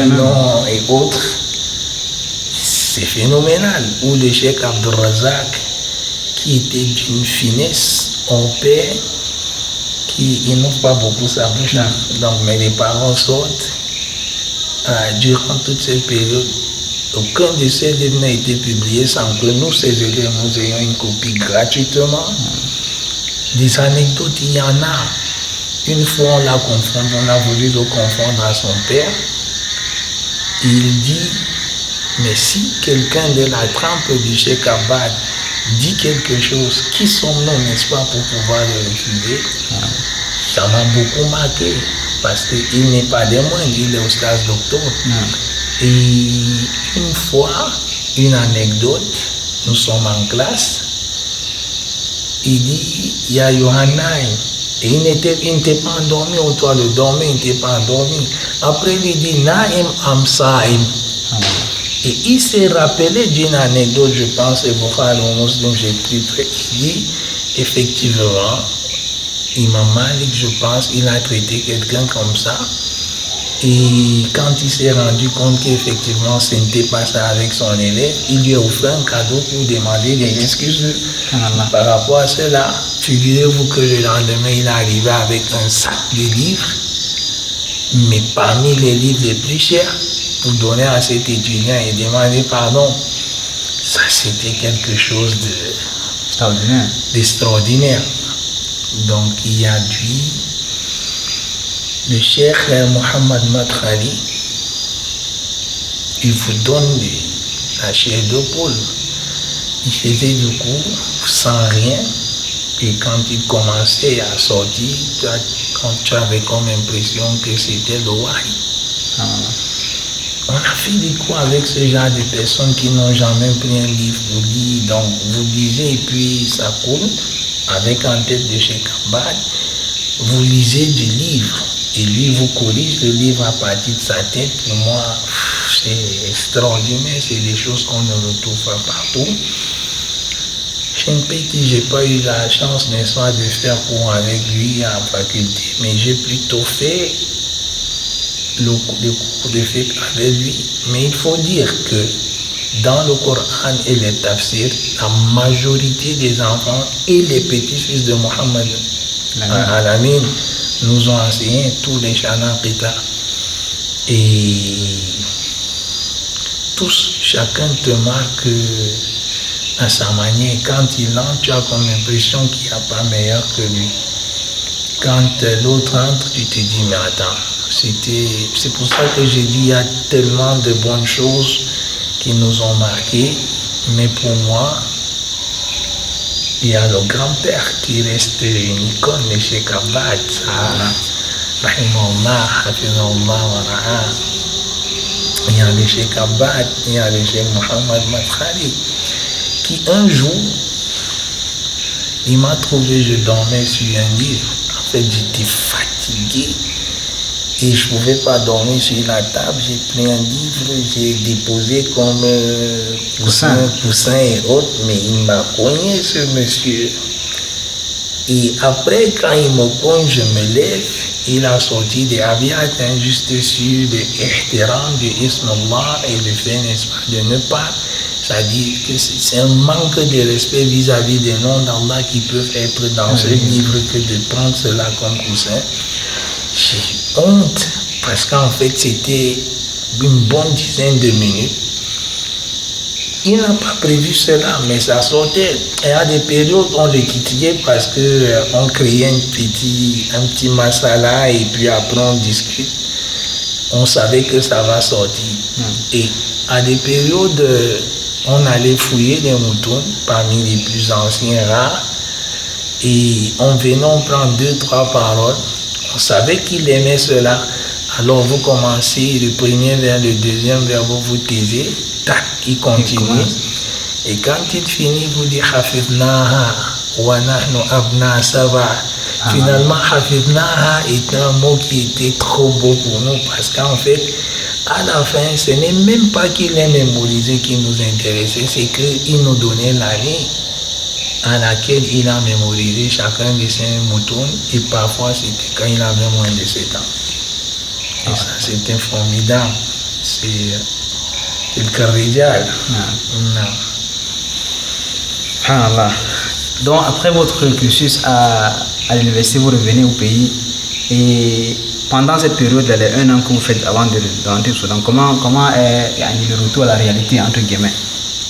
noms et autres. C'est phénoménal. Ou le Cheikh Abdurrazak, qui était d'une finesse en paix, qui n'ouvre pas beaucoup sa bouche. Donc, mais les parents sortent. Durant toute cette période, aucun de ces livres n'a été publié sans que nous, ces élèves, nous ayons une copie gratuitement. Des anecdotes, il y en a. Une fois, on a voulu le confondre à son père. Il dit, mais si quelqu'un de la trempe du Cheikh Abad dit quelque chose, qui sommes-nous, n'est-ce pas, pour pouvoir le refuser? Ça m'a beaucoup marqué, parce qu'il n'est pas des moindres, il est au stage docteur. Et une fois, une anecdote, nous sommes en classe, il dit, il y a Yohannaï, et il n'était pas endormi, ou toi le dormir, il n'était pas endormi. Après, il dit, Naïm Amsaïm. Et il s'est rappelé d'une anecdote, je pense, et Bukhari au Muslim, j'ai pris très, il dit, effectivement, Imam Malik, je pense, il a traité quelqu'un comme ça. Et quand il s'est rendu compte qu'effectivement ce n'était pas ça avec son élève, il lui a offert un cadeau pour demander des excuses par rapport à cela. Figurez-vous que le lendemain, il est arrivé avec un sac de livres, mais parmi les livres les plus chers, pour donner à cet étudiant et demander pardon. Ça, c'était quelque chose d'extraordinaire. Donc, il y a lui, le Cheikh Mohamed Matrali, il vous donne la chair de poule. Il faisait du cours sans rien. Et quand il commençait à sortir, tu avais comme impression que c'était le wahi. On a fait des cours avec ce genre de personnes qui n'ont jamais pris un livre pour lire. Donc, vous lisez et puis ça coule. Avec en tête de Cheikh Abad, vous lisez du livre et lui vous corrige le livre à partir de sa tête. Pour moi, c'est extraordinaire, c'est des choses qu'on ne retrouve pas partout. Chez Mpeki, je n'ai pas eu la chance, n'est-ce pas, de faire cours avec lui en faculté, mais j'ai plutôt fait le cours de fiqh avec lui. Mais il faut dire que dans le Coran et les tafsirs, la majorité des enfants et les petits-fils de Mohammed Al-Amin nous ont enseigné tous les Shana Qita. Et tous, chacun te marque à sa manière. Quand il entre, tu as comme l'impression qu'il n'y a pas meilleur que lui. Quand l'autre entre, tu te dis, mais attends, c'est pour ça que j'ai dit, il y a tellement de bonnes choses qui nous ont marqués, mais pour moi, il y a le grand-père qui reste une icône, le Cheikh Abad, il y a le Cheikh Abad, il y a le Cheikh Mohamed Matrali, qui un jour, il m'a trouvé, je dormais sur un livre, en fait j'étais fatigué, et je ne pouvais pas dormir sur la table, j'ai pris un livre, j'ai déposé comme coussin et autres, mais il m'a cogné ce monsieur. Et après, quand il me cogne, je me lève, il a sorti des abiyats juste sur le ihtiram de Ismallah et le fait, n'est-ce pas, de ne pas. C'est-à-dire que c'est un manque de respect vis-à-vis des noms d'Allah qui peuvent être dans ce livre que de prendre cela comme coussin. J'ai honte, parce qu'en fait, c'était une bonne dizaine de minutes. Il n'a pas prévu cela, mais ça sortait. Et à des périodes, on le quittait parce qu'on créait un petit masala et puis après on discute. On savait que ça va sortir. Et à des périodes, On allait fouiller les moutons parmi les plus anciens rares et on venait, on prend 2-3 paroles. On savait qu'il aimait cela. Alors vous commencez le premier vers le deuxième vers vous taisez, tac, il continue. Et quand il finit, vous dites Hafidnaha wa nahnu abna saba. Finalement, Hafidnaha est un mot qui était trop beau pour nous parce qu'en fait, à la fin, ce n'est même pas qu'il ait mémorisé qui nous intéressait, c'est qu'il nous donnait l'année à laquelle il a mémorisé chacun de ses moutons et parfois c'était quand il avait moins de 7 ans. Et ça, c'était formidable. C'est le carrédial. Subhanallah. Donc, après votre cursus à l'université, vous revenez au pays. Et pendant cette période, les 1 an que vous faites avant de rentrer au Soudan, comment est le retour à la réalité, entre guillemets?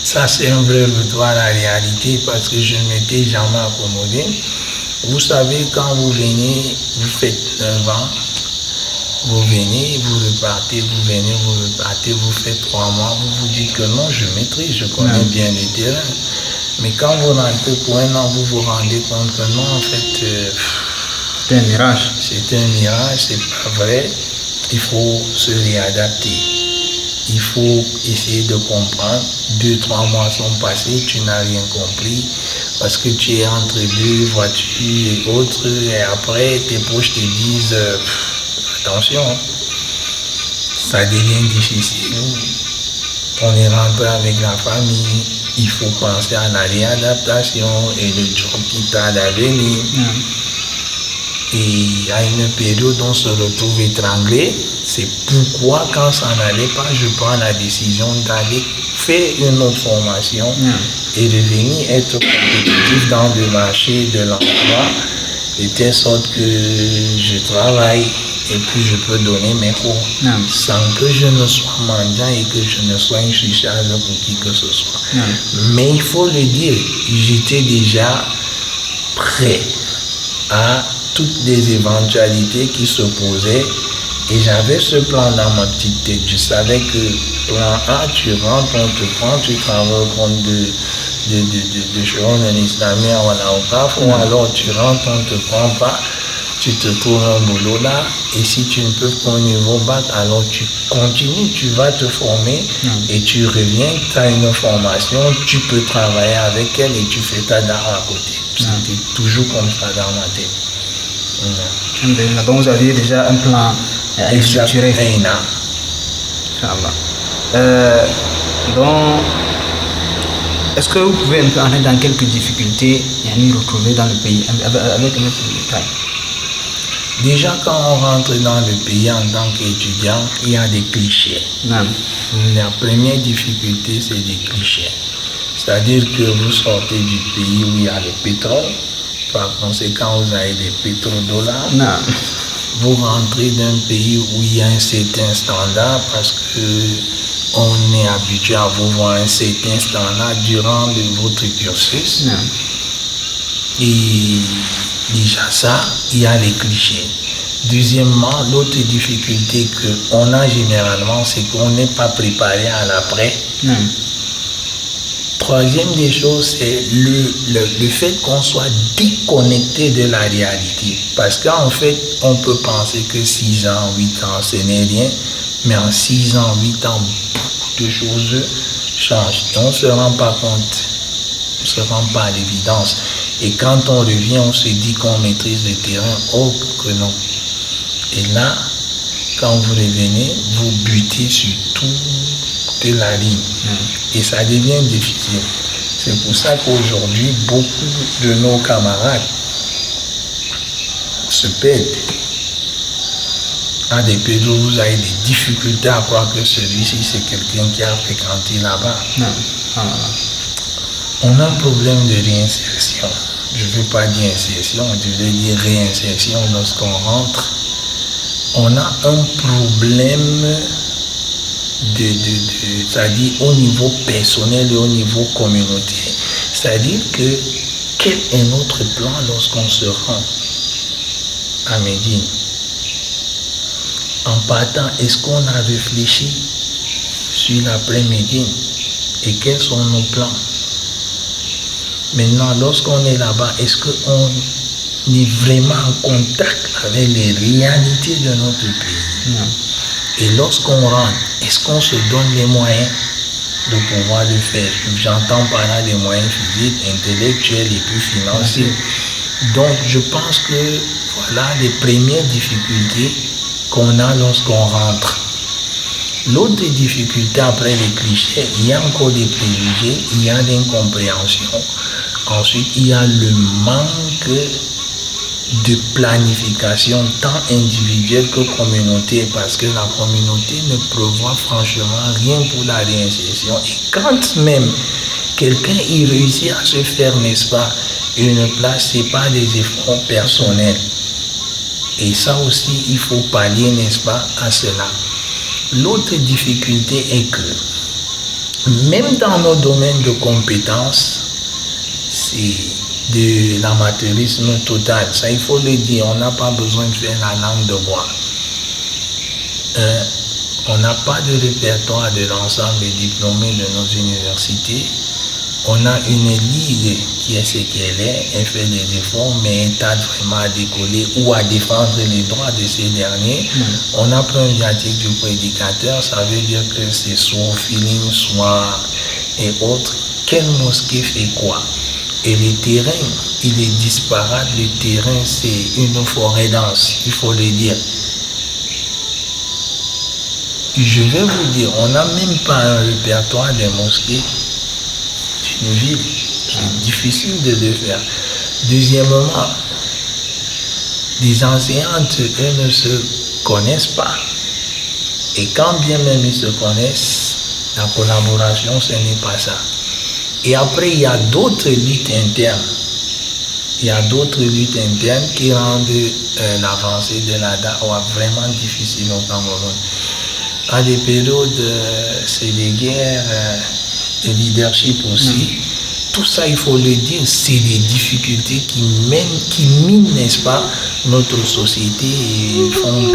Ça, c'est un vrai retour à la réalité parce que je ne m'étais jamais accommodé. Vous savez, quand vous venez, vous faites 9 ans. Vous venez, vous repartez, vous venez, vous repartez, vous faites 3 mois, vous vous dites que non, je maîtrise, je connais bien les terrains. Mais quand vous rentrez pour 1 an, vous vous rendez compte que non, en fait, c'est un mirage. C'est un mirage, c'est pas vrai. Il faut se réadapter. Il faut essayer de comprendre. 2-3 mois sont passés, tu n'as rien compris parce que tu es entre 2 voitures et autres. Et après, tes proches te disent attention, ça devient difficile. On est rentré avec la famille. Il faut penser à la réadaptation et le job qui tarde à venir. Et à une période, on se retrouve étranglé. C'est pourquoi, quand ça n'allait pas, je prends la décision d'aller faire une autre formation et de venir être compétitif dans le marché de l'emploi, de telle sorte que je travaille et puis je peux donner mes cours sans que je ne sois mendiant et que je ne sois insouciable pour qui que ce soit. Mais il faut le dire, j'étais déjà prêt à toutes les éventualités qui se posaient et j'avais ce plan dans ma petite tête. Je savais que plan A, tu rentres, on te prend, tu travailles au compte de choses en islamien ou alors tu rentres, on ne te prend pas, tu te trouves un boulot là et si tu ne peux pas au niveau bac, alors tu continues, tu vas te former et tu reviens, tu as une formation, tu peux travailler avec elle et tu fais ta dame à côté. C'était toujours comme ça dans ma tête. Donc vous aviez déjà un plan structuré. Donc, est-ce que vous pouvez un peu entrer dans quelques difficultés et nous retrouver dans le pays avec un peu de détail? Déjà, quand on rentre dans le pays en tant qu'étudiant, il y a des clichés. La première difficulté, c'est des clichés. C'est-à-dire que vous sortez du pays où il y a le pétrole. Par conséquent, vous avez des pétrodollars. Vous rentrez d'un pays où il y a un certain standard parce qu'on est habitué à vous voir un certain standard durant votre cursus. Et déjà ça, il y a les clichés. Deuxièmement, l'autre difficulté qu'on a généralement, c'est qu'on n'est pas préparé à l'après. Troisième des choses, c'est le fait qu'on soit déconnecté de la réalité. Parce qu'en fait, on peut penser que 6 ans, 8 ans, ce n'est rien. Mais en 6 ans, 8 ans, beaucoup de choses changent. Et on ne se rend pas compte. On ne se rend pas à l'évidence. Et quand on revient, on se dit qu'on maîtrise le terrain. Oh, que non. Et là, quand vous revenez, vous butez sur tout de la ligne. Et ça devient difficile. C'est pour ça qu'aujourd'hui, beaucoup de nos camarades se perdent. À des périodes où vous avez des difficultés à croire que celui-ci, c'est quelqu'un qui a fréquenté là-bas. On a un problème de réinsertion. Je ne veux pas dire insertion, je veux dire réinsertion lorsqu'on rentre. On a un problème c'est-à-dire au niveau personnel et au niveau communautaire. C'est-à-dire que quel est notre plan lorsqu'on se rend à Médine? En partant, est-ce qu'on a réfléchi sur l'après-Médine? et quels sont nos plans. Maintenant, lorsqu'on est là-bas, est-ce qu'on est vraiment en contact avec les réalités de notre pays? Et lorsqu'on rentre, est-ce qu'on se donne les moyens de pouvoir le faire? J'entends par là les moyens physiques, intellectuels et puis financiers. Donc, je pense que voilà les premières difficultés qu'on a lorsqu'on rentre. L'autre difficulté, après les clichés, il y a encore des préjugés, il y a l'incompréhension. Ensuite, il y a le manque de planification tant individuelle que communautaire, parce que la communauté ne prévoit franchement rien pour la réinsertion. Et quand même quelqu'un y réussit à se faire, n'est-ce pas, une place, c'est pas des efforts personnels. Et ça aussi, il faut pallier, n'est-ce pas, à cela. L'autre difficulté est que même dans nos domaines de compétences, c'est de l'amateurisme total. Ça, il faut le dire, on n'a pas besoin de faire la langue de bois. On n'a pas de répertoire de l'ensemble des diplômés de nos universités. On a une ligue qui est ce qu'elle est, elle fait des efforts, mais elle tarde vraiment à décoller ou à défendre les droits de ces derniers. On a pris un viatique du prédicateur, ça veut dire que c'est soit feeling, soit et autres. Quelle mosquée fait quoi? Et le terrain, il est disparate. Le terrain, c'est une forêt dense, il faut le dire. Je vais vous dire, on n'a même pas un répertoire des mosquées d'une ville. C'est difficile de le faire. Deuxièmement, les enseignantes, elles ne se connaissent pas. Et quand bien même ils se connaissent, la collaboration, ce n'est pas ça. Et après, il y a d'autres luttes internes. Il y a d'autres luttes internes qui rendent l'avancée de la da'wah vraiment difficile au Cameroun. À des périodes, c'est des guerres de leadership aussi. Tout ça, il faut le dire, c'est des difficultés qui minent, n'est-ce pas, notre société et font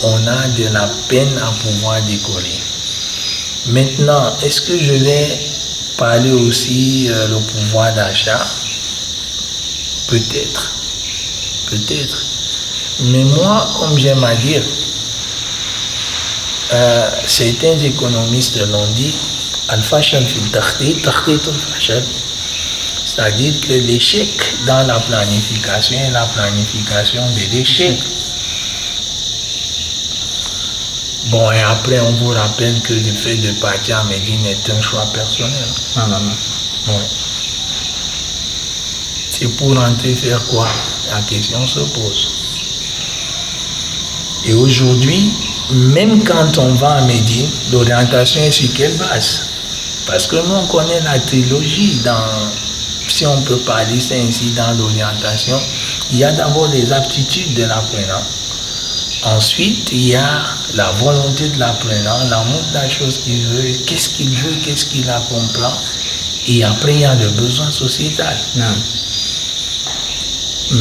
qu'on a de la peine à pouvoir décoller. Maintenant, est-ce que je vais parler aussi le pouvoir d'achat? Peut-être. Peut-être. Mais moi, comme j'aime à dire, certains économistes l'ont dit, al-fashal fil takhtit, takhtitul fashal. C'est-à-dire que l'échec dans la planification est la planification de l'échec. Bon, et après, on vous rappelle que le fait de partir à Médine est un choix personnel. Ouais. C'est pour rentrer faire quoi? La question se pose. Et aujourd'hui, même quand on va à Médine, l'orientation est sur quelle base? Parce que nous, on connaît la trilogie si on peut parler ça ainsi dans l'orientation. Il y a d'abord les aptitudes de l'apprenant. Ensuite, il y a la volonté de l'apprenant, l'amour de la chose qu'il veut, qu'est-ce qu'il a comme plan. Et après, il y a le besoin sociétal.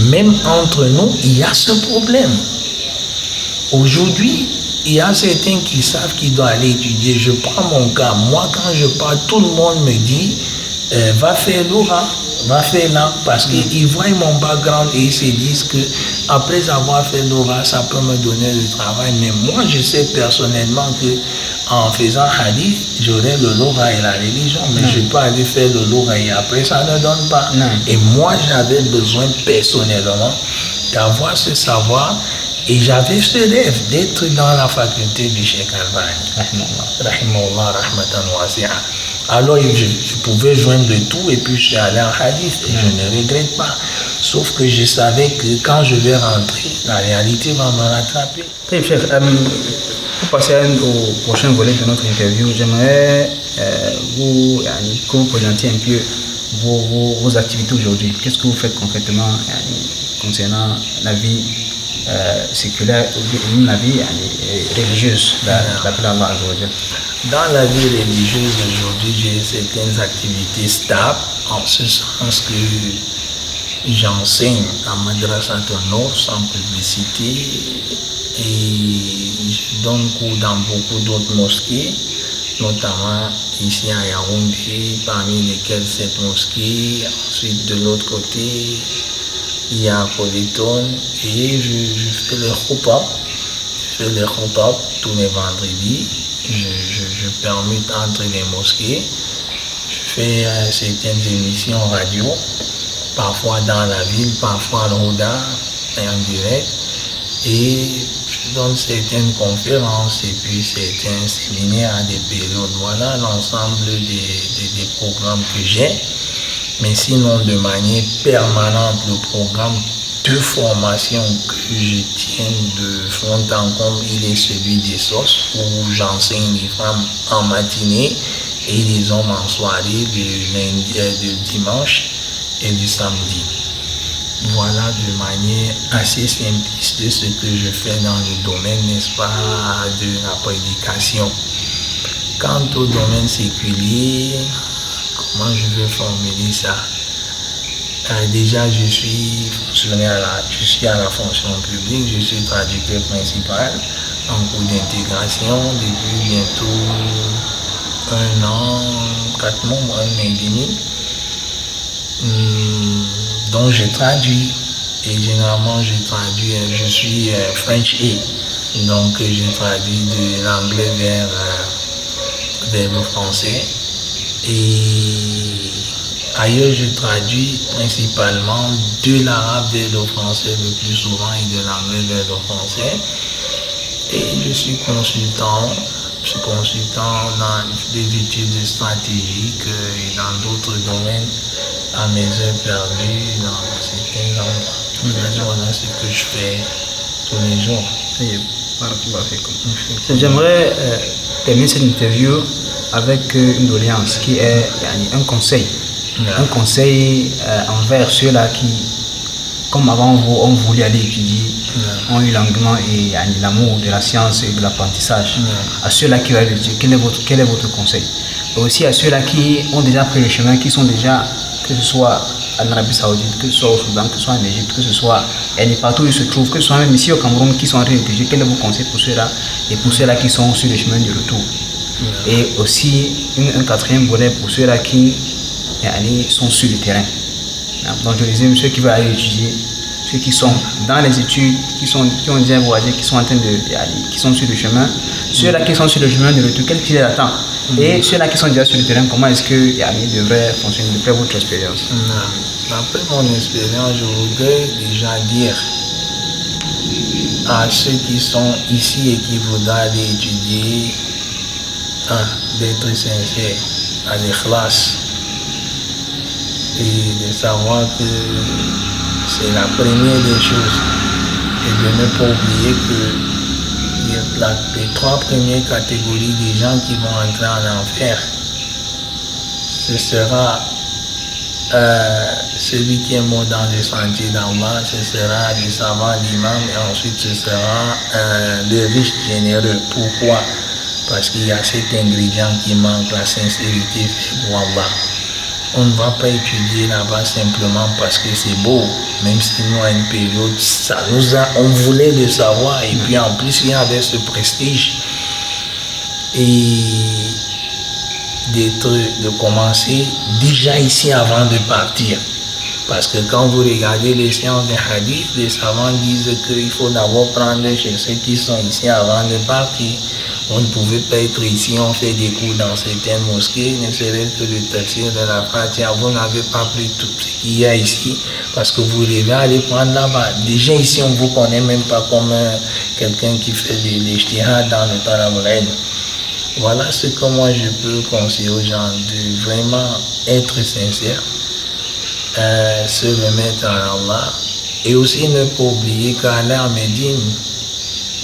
Même entre nous, il y a ce problème. Aujourd'hui, il y a certains qui savent qu'ils doivent aller étudier. Je prends mon cas. Moi, quand je parle, tout le monde me dit va faire l'ORA, va faire là, parce qu'ils voient mon background et ils se disent que après avoir fait l'ORA, ça peut me donner du travail. Mais moi, je sais personnellement que en faisant hadith, j'aurai le LORA et la religion, mais je peux aller faire le LORA et après, ça ne donne pas. Et moi, j'avais besoin personnellement d'avoir ce savoir. Et j'avais ce rêve d'être dans la faculté du Cheikh Albani. Rahimahullah, rahmatan wasi'a. Alors je pouvais joindre le tout et puis je suis allé en hadith et je ne regrette pas. Sauf que je savais que quand je vais rentrer, la réalité va me rattraper. Très bien, Cheikh. Pour passer au prochain volet de notre interview, j'aimerais que vous présentiez un peu vos activités aujourd'hui. Qu'est-ce que vous faites concrètement concernant la vie séculaire ou la vie religieuse d'après Allah Azza wa Jal? Dans la vie religieuse aujourd'hui, j'ai certaines activités stables, en ce sens que j'enseigne à Madrasa Tonor sans publicité et je donne cours dans beaucoup d'autres mosquées, notamment ici à Yaoundé, parmi lesquelles 7 mosquées. Ensuite, de l'autre côté, il y a Polytone et je fais le khoutab. Je fais le khoutab tous les vendredis. Je permute entre les mosquées. Je fais certaines émissions radio, parfois dans la ville, parfois à l'Ouda, en direct. Et je donne certaines conférences et puis certains séminaires à des périodes. Voilà l'ensemble des programmes que j'ai. Mais sinon, de manière permanente, le programme de formation que je tiens de fond en comble, il est celui des SOS, où j'enseigne les femmes en matinée et les hommes en soirée, le dimanche et le samedi. Voilà de manière assez simpliste ce que je fais dans le domaine, n'est-ce pas, de la prédication. Quant au domaine séculier, comment je vais formuler ça? Déjà, je suis à la fonction publique, je suis traducteur principal en cours d'intégration depuis bientôt 1 an, 4 mois, 1 an et demi. Donc je traduis et généralement je suis French A, donc je traduis de l'anglais vers le français et ailleurs je traduis principalement de l'arabe vers le français le plus souvent et de l'anglais vers le français et je suis consultant dans des études stratégiques et dans d'autres domaines à mes heures perdues dans certains endroits. Voilà ce que je fais tous les jours. J'aimerais terminer cette interview avec une doléance qui est un conseil. Un conseil envers ceux-là qui, comme avant vous, ont voulu aller étudier, ont eu l'engouement et l'amour de la science et de l'apprentissage. À ceux-là qui veulent étudier, quel est votre conseil? Et aussi à ceux-là qui ont déjà pris le chemin, qui sont déjà, que ce soit en Arabie Saoudite, que ce soit au Soudan, que ce soit en Égypte, que ce soit partout où ils se trouvent, que ce soit même ici au Cameroun, qui sont en train d'étudier, quel est votre conseil pour ceux-là et pour ceux-là qui sont sur le chemin du retour? Et aussi un quatrième volet pour ceux-là qui sont sur le terrain. Donc je disais, ceux qui veulent aller étudier, ceux qui sont dans les études, qui ont déjà voyagé, qui sont en train qui sont sur le chemin, ceux-là qui sont sur le chemin de retour, qu'est-ce qu'ils attendent? Et ceux-là qui sont déjà sur le terrain, comment est-ce que devrait fonctionner d'après votre expérience? D'après mon expérience, je voudrais déjà dire à ceux qui sont ici et qui voudraient aller étudier, d'être sincères, à l'ikhlas, et de savoir que c'est la première des choses et de ne pas oublier que les 3 premières catégories des gens qui vont entrer en enfer, ce sera celui qui est mort dans le sentier d'Allah, ce sera le savant, l'imam et ensuite ce sera le riche généreux. Pourquoi? Parce qu'il y a cet ingrédient qui manque, la sincérité pour Allah. On ne va pas étudier là-bas simplement parce que c'est beau, même si nous à une période, on voulait le savoir et puis en plus il y avait ce prestige et de commencer déjà ici avant de partir. Parce que quand vous regardez les sciences des hadiths, les savants disent qu'il faut d'abord prendre chez ceux qui sont ici avant de partir. On ne pouvait pas être ici, on fait des cours dans certaines mosquées, ne serait-ce que le tafsir de la Fatiha. Vous n'avez pas pris tout ce qu'il y a ici parce que vous rêvez aller prendre là-bas. Déjà ici, on ne vous connaît même pas comme quelqu'un qui fait les ijtihad dans le talab al-ilm. Voilà ce que moi je peux conseiller aux gens, de vraiment être sincère, se remettre à Allah et aussi ne pas oublier qu'aller à Médine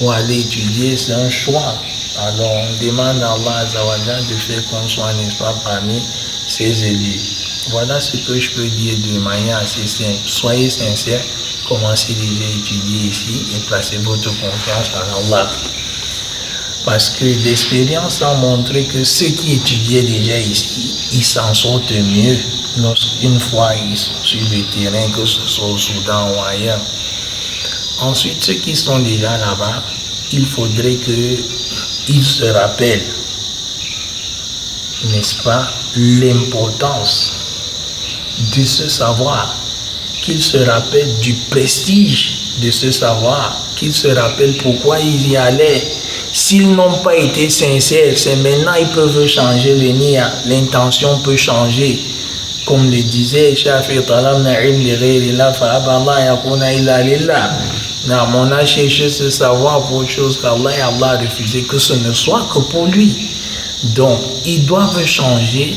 ou aller étudier, c'est un choix. Alors on demande à Allah Azzawajal de faire qu'on soit, n'est-ce pas, parmi ses élus. Voilà ce que je peux dire de manière assez simple. Soyez sincères, commencez déjà à étudier ici et placez votre confiance en Allah. Parce que l'expérience a montré que ceux qui étudiaient déjà ici, ils s'en sortent mieux lorsqu'une fois ils sont sur le terrain, que ce soit au Soudan ou ailleurs. Ensuite, ceux qui sont déjà là-bas, il faudrait qu'ils se rappellent n'est-ce pas, l'importance de ce savoir, qu'ils se rappellent du prestige de ce savoir, qu'ils se rappellent pourquoi ils y allaient. S'ils n'ont pas été sincères, c'est maintenant ils peuvent changer le nia, l'intention peut changer. Comme le disait Shafi, on a cherché ce savoir pour autre chose qu'Allah et Allah a refusé que ce ne soit que pour lui. Donc, ils doivent changer,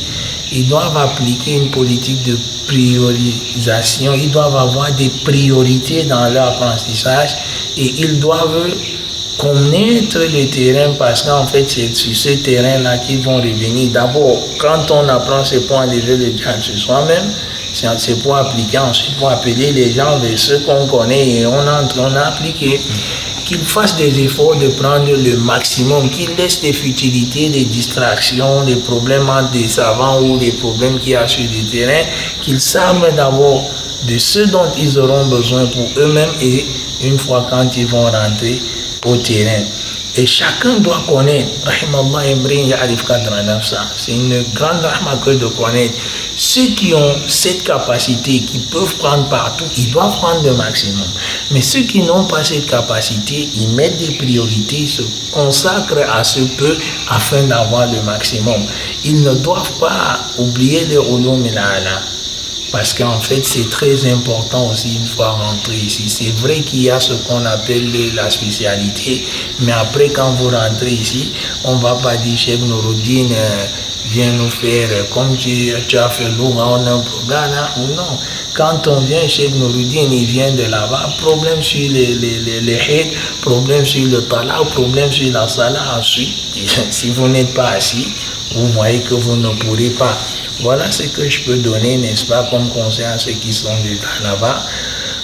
ils doivent appliquer une politique de priorisation, ils doivent avoir des priorités dans leur apprentissage et ils doivent connaître le terrain parce qu'en fait, c'est sur ce terrain-là qu'ils vont revenir. D'abord, quand on apprend, c'est pour enlever le diable sur soi-même, c'est pour appliquer, ensuite pour appeler les gens vers ceux qu'on connaît et on a appliqué. Qu'ils fassent des efforts de prendre le maximum, qu'ils laissent des futilités, des distractions, des problèmes entre des savants ou des problèmes qu'il y a sur le terrain, qu'ils savent d'abord de ce dont ils auront besoin pour eux-mêmes et une fois quand ils vont rentrer au terrain. Et chacun doit connaître, c'est une grande rahma que de connaître. Ceux qui ont cette capacité, qui peuvent prendre partout, ils doivent prendre le maximum. Mais ceux qui n'ont pas cette capacité, ils mettent des priorités, ils se consacrent à ce peu afin d'avoir le maximum. Ils ne doivent pas oublier le ulum al-ala. Parce qu'en fait, c'est très important aussi une fois rentré ici. C'est vrai qu'il y a ce qu'on appelle la spécialité, mais après, quand vous rentrez ici, on ne va pas dire Cheikh Nouroudine viens nous faire, comme tu as fait l'eau, on a un problème là, ou non. Quand on vient chez Nouroudine, il vient de là-bas, problème sur les haies, problème sur le talaq, problème sur la salah. Ensuite, si vous n'êtes pas assis, vous voyez que vous ne pourrez pas. Voilà ce que je peux donner, n'est-ce pas, comme conseil à ceux qui sont là-bas.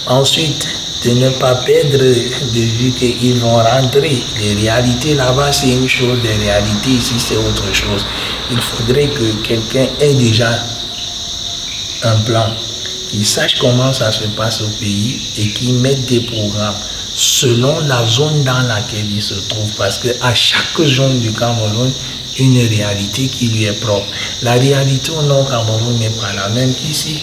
Ensuite, de ne pas perdre de vue qu'ils vont rentrer. Les réalités là-bas, c'est une chose, les réalités ici, c'est autre chose. Il faudrait que quelqu'un ait déjà un plan, qu'il sache comment ça se passe au pays et qu'il mette des programmes selon la zone dans laquelle il se trouve. Parce qu'à chaque zone du Cameroun, une réalité qui lui est propre. La réalité au Nord-Cameroun n'est pas la même qu'ici.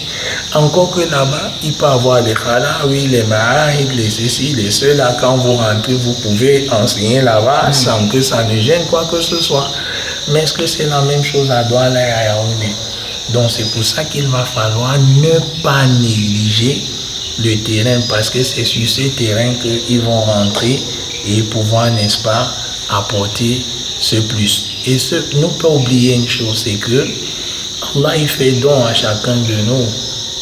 Encore que là-bas, il peut avoir les khala, oui, les ma'ahid, les ceci, les ceux-là. Quand vous rentrez, vous pouvez enseigner là-bas sans que ça ne gêne quoi que ce soit. Mais est-ce que c'est la même chose à Douala et à Yaoundé? Donc c'est pour ça qu'il va falloir ne pas négliger le terrain, parce que c'est sur ce terrain qu'ils vont rentrer et pouvoir, n'est-ce pas, apporter ce plus. Et ne pas oublier une chose, c'est que Allah il fait don à chacun de nous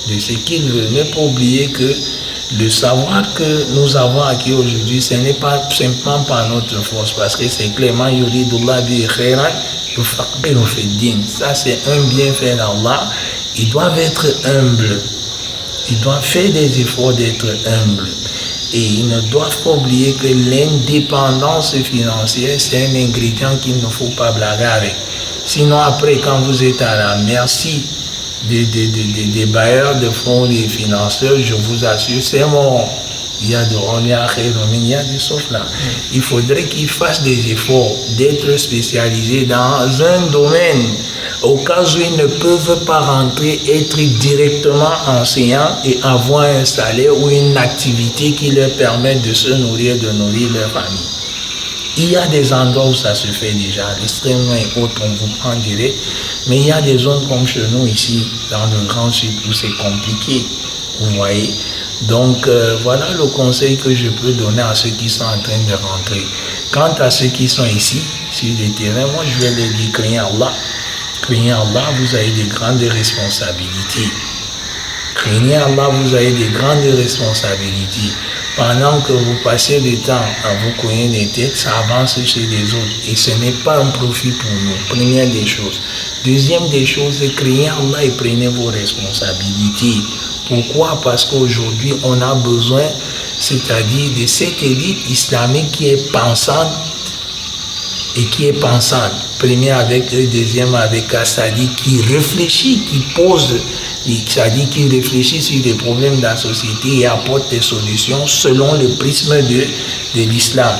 de ce qu'il veut. Ne pas oublier que le savoir que nous avons acquis aujourd'hui, ce n'est pas simplement par notre force, parce que c'est clairement yuridullah bi khairan yufaqihu fi din. Ça c'est un bienfait d'Allah. Ils doivent être humbles. Ils doivent faire des efforts d'être humbles. Et ils ne doivent pas oublier que l'indépendance financière, c'est un ingrédient qu'il ne faut pas blaguer avec. Sinon, après, quand vous êtes à la merci des bailleurs de fonds, des financeurs, je vous assure, c'est mort. Il y a du sauf là. Il faudrait qu'ils fassent des efforts d'être spécialisés dans un domaine. Au cas où ils ne peuvent pas rentrer, être directement enseignants et avoir un salaire ou une activité qui leur permet de se nourrir, de nourrir leur famille. Il y a des endroits où ça se fait déjà, l'extrêmement et autres, on vous prend direct, mais il y a des zones comme chez nous ici, dans le Grand Sud, où c'est compliqué, vous voyez. Donc voilà le conseil que je peux donner à ceux qui sont en train de rentrer. Quant à ceux qui sont ici, sur le terrain, moi je vais les dire, craignez Allah. Craignez Allah, vous avez des grandes responsabilités. Craignez Allah, vous avez des grandes responsabilités. Pendant que vous passez le temps à vous cogner les têtes, ça avance chez les autres. Et ce n'est pas un profit pour nous. Première des choses. Deuxième des choses, craignez Allah et prenez vos responsabilités. Pourquoi? Parce qu'aujourd'hui, on a besoin, c'est-à-dire de cette élite islamique qui est pensante et qui est pensante. Premier avec eux, deuxième avec Assadi, qui réfléchit, qui pose, c'est-à-dire qui réfléchit sur les problèmes de la société et apporte des solutions selon le prisme de l'islam.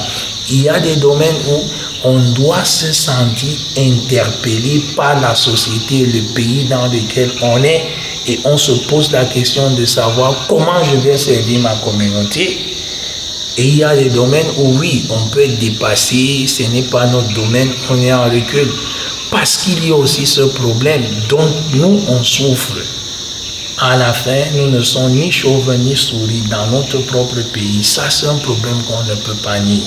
Il y a des domaines où on doit se sentir interpellé par la société, le pays dans lequel on est, et on se pose la question de savoir comment je vais servir ma communauté. Et il y a des domaines où oui, on peut être dépassé, ce n'est pas notre domaine, on est en recul. Parce qu'il y a aussi ce problème dont nous, on souffre. À la fin, nous ne sommes ni chauves ni souris dans notre propre pays. Ça, c'est un problème qu'on ne peut pas nier.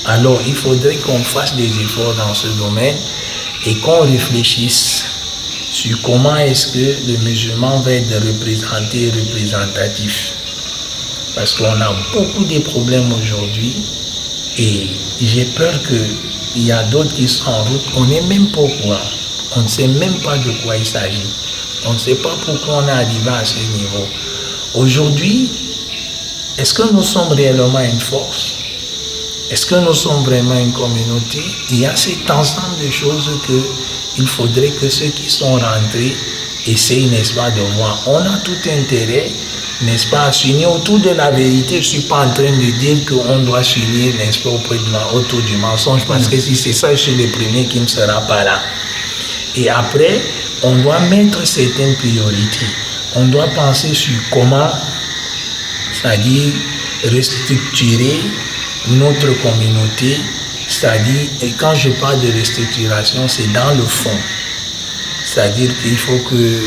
Alors, il faudrait qu'on fasse des efforts dans ce domaine et qu'on réfléchisse sur comment est-ce que le musulman va être représenté et représentatif. Parce qu'on a beaucoup de problèmes aujourd'hui et j'ai peur qu'il y a d'autres qui sont en route. On n'est même pas au courant. On ne sait même pas de quoi il s'agit. On ne sait pas pourquoi on est arrivé à ce niveau. Aujourd'hui, est-ce que nous sommes réellement une force? Est-ce que nous sommes vraiment une communauté? Il y a cet ensemble de choses qu'il faudrait que ceux qui sont rentrés essayent, n'est-ce pas, de voir. On a tout intérêt, n'est-ce pas, à s'unir autour de la vérité. Je ne suis pas en train de dire qu'on doit s'unir, n'est-ce pas, autour du mensonge, parce que si c'est ça, je suis le premier qui ne sera pas là. Et après, on doit mettre certaines priorités. On doit penser sur comment, c'est-à-dire restructurer notre communauté, c'est-à-dire, et quand je parle de restructuration, c'est dans le fond. C'est-à-dire qu'il faut que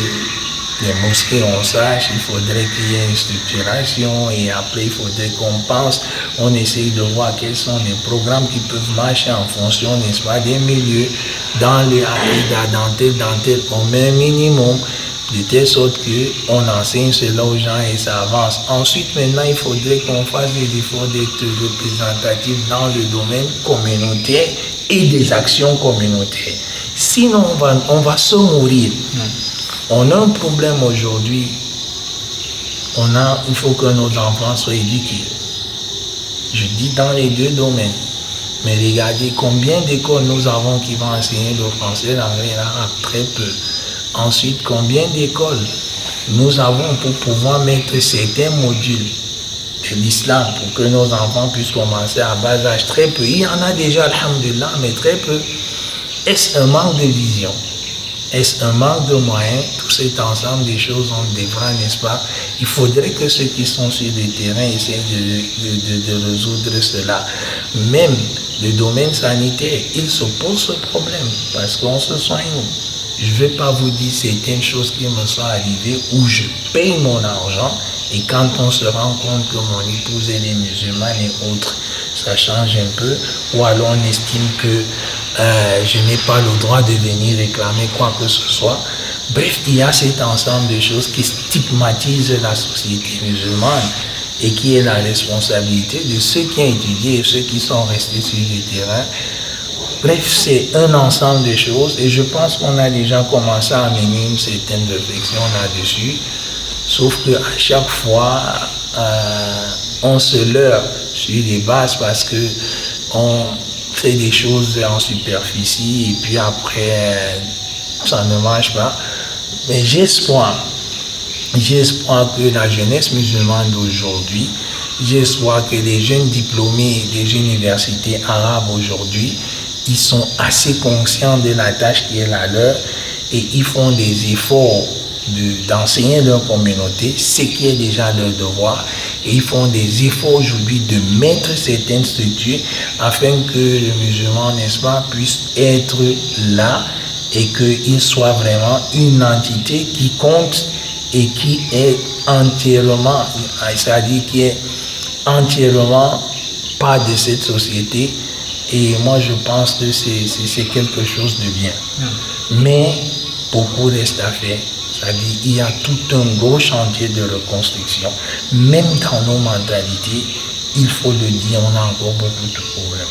les mosquées, on sache, il faudrait qu'il y ait une structuration et après il faudrait qu'on pense, on essaye de voir quels sont les programmes qui peuvent marcher en fonction, n'est-ce pas, des milieux, dans les dans tel, on met un minimum, de telle sorte qu'on enseigne cela aux gens et ça avance. Ensuite, maintenant, il faudrait qu'on fasse des efforts d'être représentatifs dans le domaine communautaire et des actions communautaires. Sinon, on va se mourir. On a un problème aujourd'hui. Il faut que nos enfants soient éduqués. Je dis dans les deux domaines. Mais regardez combien d'écoles nous avons qui vont enseigner le français, l'anglais, l'arabe, très peu. Ensuite, combien d'écoles nous avons pour pouvoir mettre certains modules de l'islam pour que nos enfants puissent commencer à bas âge? Très peu. Il y en a déjà, alhamdulillah, mais très peu. Est-ce un manque de vision? Est-ce un manque de moyens? Tout cet ensemble des choses, on devra, n'est-ce pas? Il faudrait que ceux qui sont sur le terrain essaient de résoudre cela. Même le domaine sanitaire, il se pose ce problème parce qu'on se soigne. Je ne vais pas vous dire certaines choses qui me sont arrivées où je paye mon argent et quand on se rend compte que mon épouse elle est musulmane et autres, ça change un peu. Ou alors on estime que je n'ai pas le droit de venir réclamer quoi que ce soit. Bref, il y a cet ensemble de choses qui stigmatisent la société musulmane et qui est la responsabilité de ceux qui ont étudié et ceux qui sont restés sur le terrain. Bref, c'est un ensemble de choses et je pense qu'on a déjà commencé à mener une certaine réflexion là-dessus. Sauf qu'à chaque fois, on se leurre sur les bases parce qu'on fait des choses en superficie et puis après, ça ne marche pas. Mais j'ai espoir que la jeunesse musulmane d'aujourd'hui, j'ai espoir que les jeunes diplômés des universités arabes aujourd'hui, ils sont assez conscients de la tâche qui est la leur et ils font des efforts d'enseigner leur communauté, ce qui est déjà leur devoir. Et ils font des efforts aujourd'hui de mettre certaines structures afin que le musulman, n'est-ce pas, puisse être là et qu'il soit vraiment une entité qui compte et qui est entièrement, c'est-à-dire qui est entièrement part de cette société. Et moi, je pense que c'est quelque chose de bien. Mais beaucoup reste à faire. C'est-à-dire qu'il y a tout un gros chantier de reconstruction. Même dans nos mentalités, il faut le dire, on a encore beaucoup de problèmes.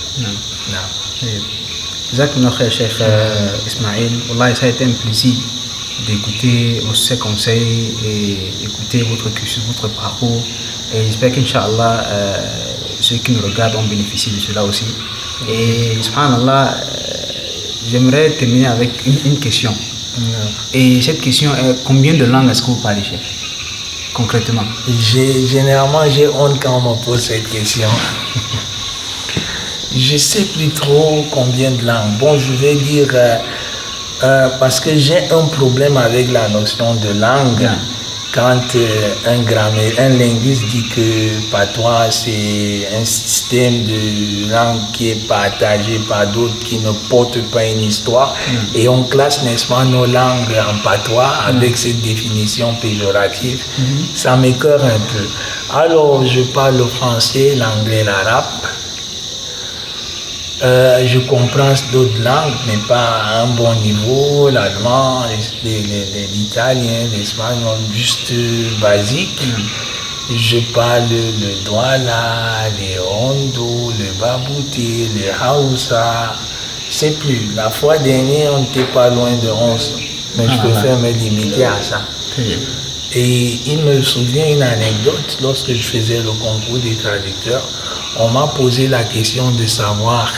Exactement, chef Ismaël. Wallah, ça a été un plaisir d'écouter ces conseils et écouter votre cursus, votre parcours. Et j'espère qu'Inch'Allah, ceux qui nous regardent ont bénéficié de cela aussi. Et subhanallah, j'aimerais terminer avec une question. Et cette question est: combien de langues est-ce que vous parlez, chef, concrètement? Généralement, j'ai honte quand on me pose cette question. je sais plus trop combien de langues. Bon, je vais dire, parce que j'ai un problème avec la notion de langue. Quand un linguiste dit que patois c'est un système de langue qui est partagé par d'autres qui ne porte pas une histoire, et on classe, n'est-ce pas, nos langues en patois avec cette définition péjorative, ça m'écoeure un peu. Alors je parle le français, l'anglais, l'arabe. Je comprends d'autres langues, mais pas à un bon niveau, l'allemand, l'italien, l'espagnol, juste basique. Je parle le douala, le hondo, le babouté, le haoussa. C'est plus. La fois dernière, on n'était pas loin de 11, mais je préfère me limiter à ça. Et il me souvient une anecdote, lorsque je faisais le concours des traducteurs, on m'a posé la question de savoir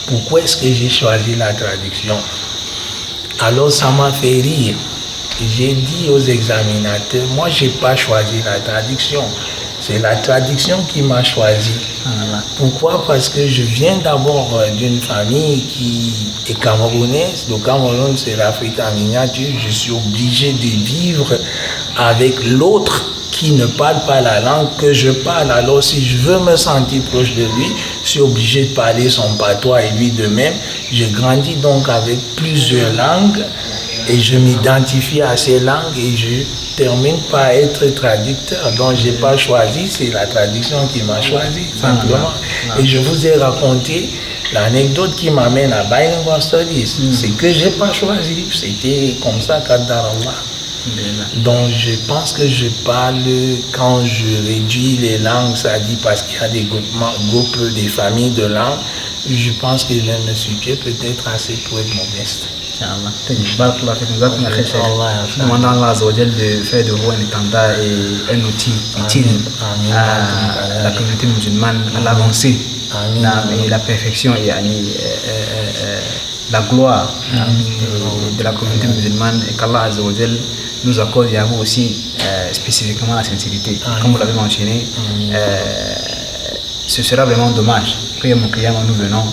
pourquoi est-ce que j'ai choisi la traduction. Alors ça m'a fait rire. J'ai dit aux examinateurs, moi je n'ai pas choisi la traduction, c'est la traduction qui m'a choisi. Pourquoi? Parce que je viens d'abord d'une famille qui est camerounaise. Le Cameroun, c'est l'Afrique en miniature. Je suis obligé de vivre avec l'autre qui ne parle pas la langue que je parle. Alors si je veux me sentir proche de lui, je suis obligé de parler son patois et lui de même. J'ai grandi donc avec plusieurs langues et je m'identifie à ces langues et je termine par être traducteur. Donc je n'ai pas choisi, c'est la traduction qui m'a choisi, simplement. Et je vous ai raconté l'anecdote qui m'amène à Bilingual Studies. C'est que je n'ai pas choisi, c'était comme ça qu'Adar Allah. Donc je pense que je parle, quand je réduis les langues, ça dit parce qu'il y a des groupes, des familles de langues, je pense que je me suis peut-être assez pour être modeste. Nous demandons à Allah Azza wa Jal de faire de vous un étendard et un outil utile à la communauté musulmane, à l'avancée et la perfection et la gloire de la communauté musulmane, et qu'Allah Azza wa Jal nous accorde et à vous aussi spécifiquement la sincérité. Comme vous l'avez mentionné, ce sera vraiment dommage que nous venons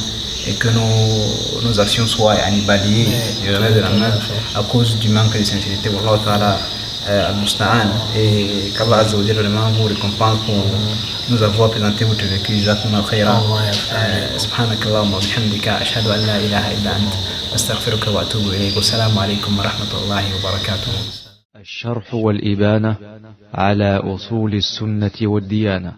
et que nos actions soient balayées du revers de la main à cause du manque de sincérité. Wallahu ta'ala al-musta'an, et qu'Allah Azza wa Jal vraiment vous récompense pour nous avoir présenté votre vécu. Jazakumullahu khayran. Subhanakallahumma wa bihamdika, ashhadu an la ilaha illa anta, astaghfiruka wa atubu ilayk. Wassalamu alaykum wa rahmatullahi wa barakatuh. الشرح والإبانة على أصول السنة والديانة.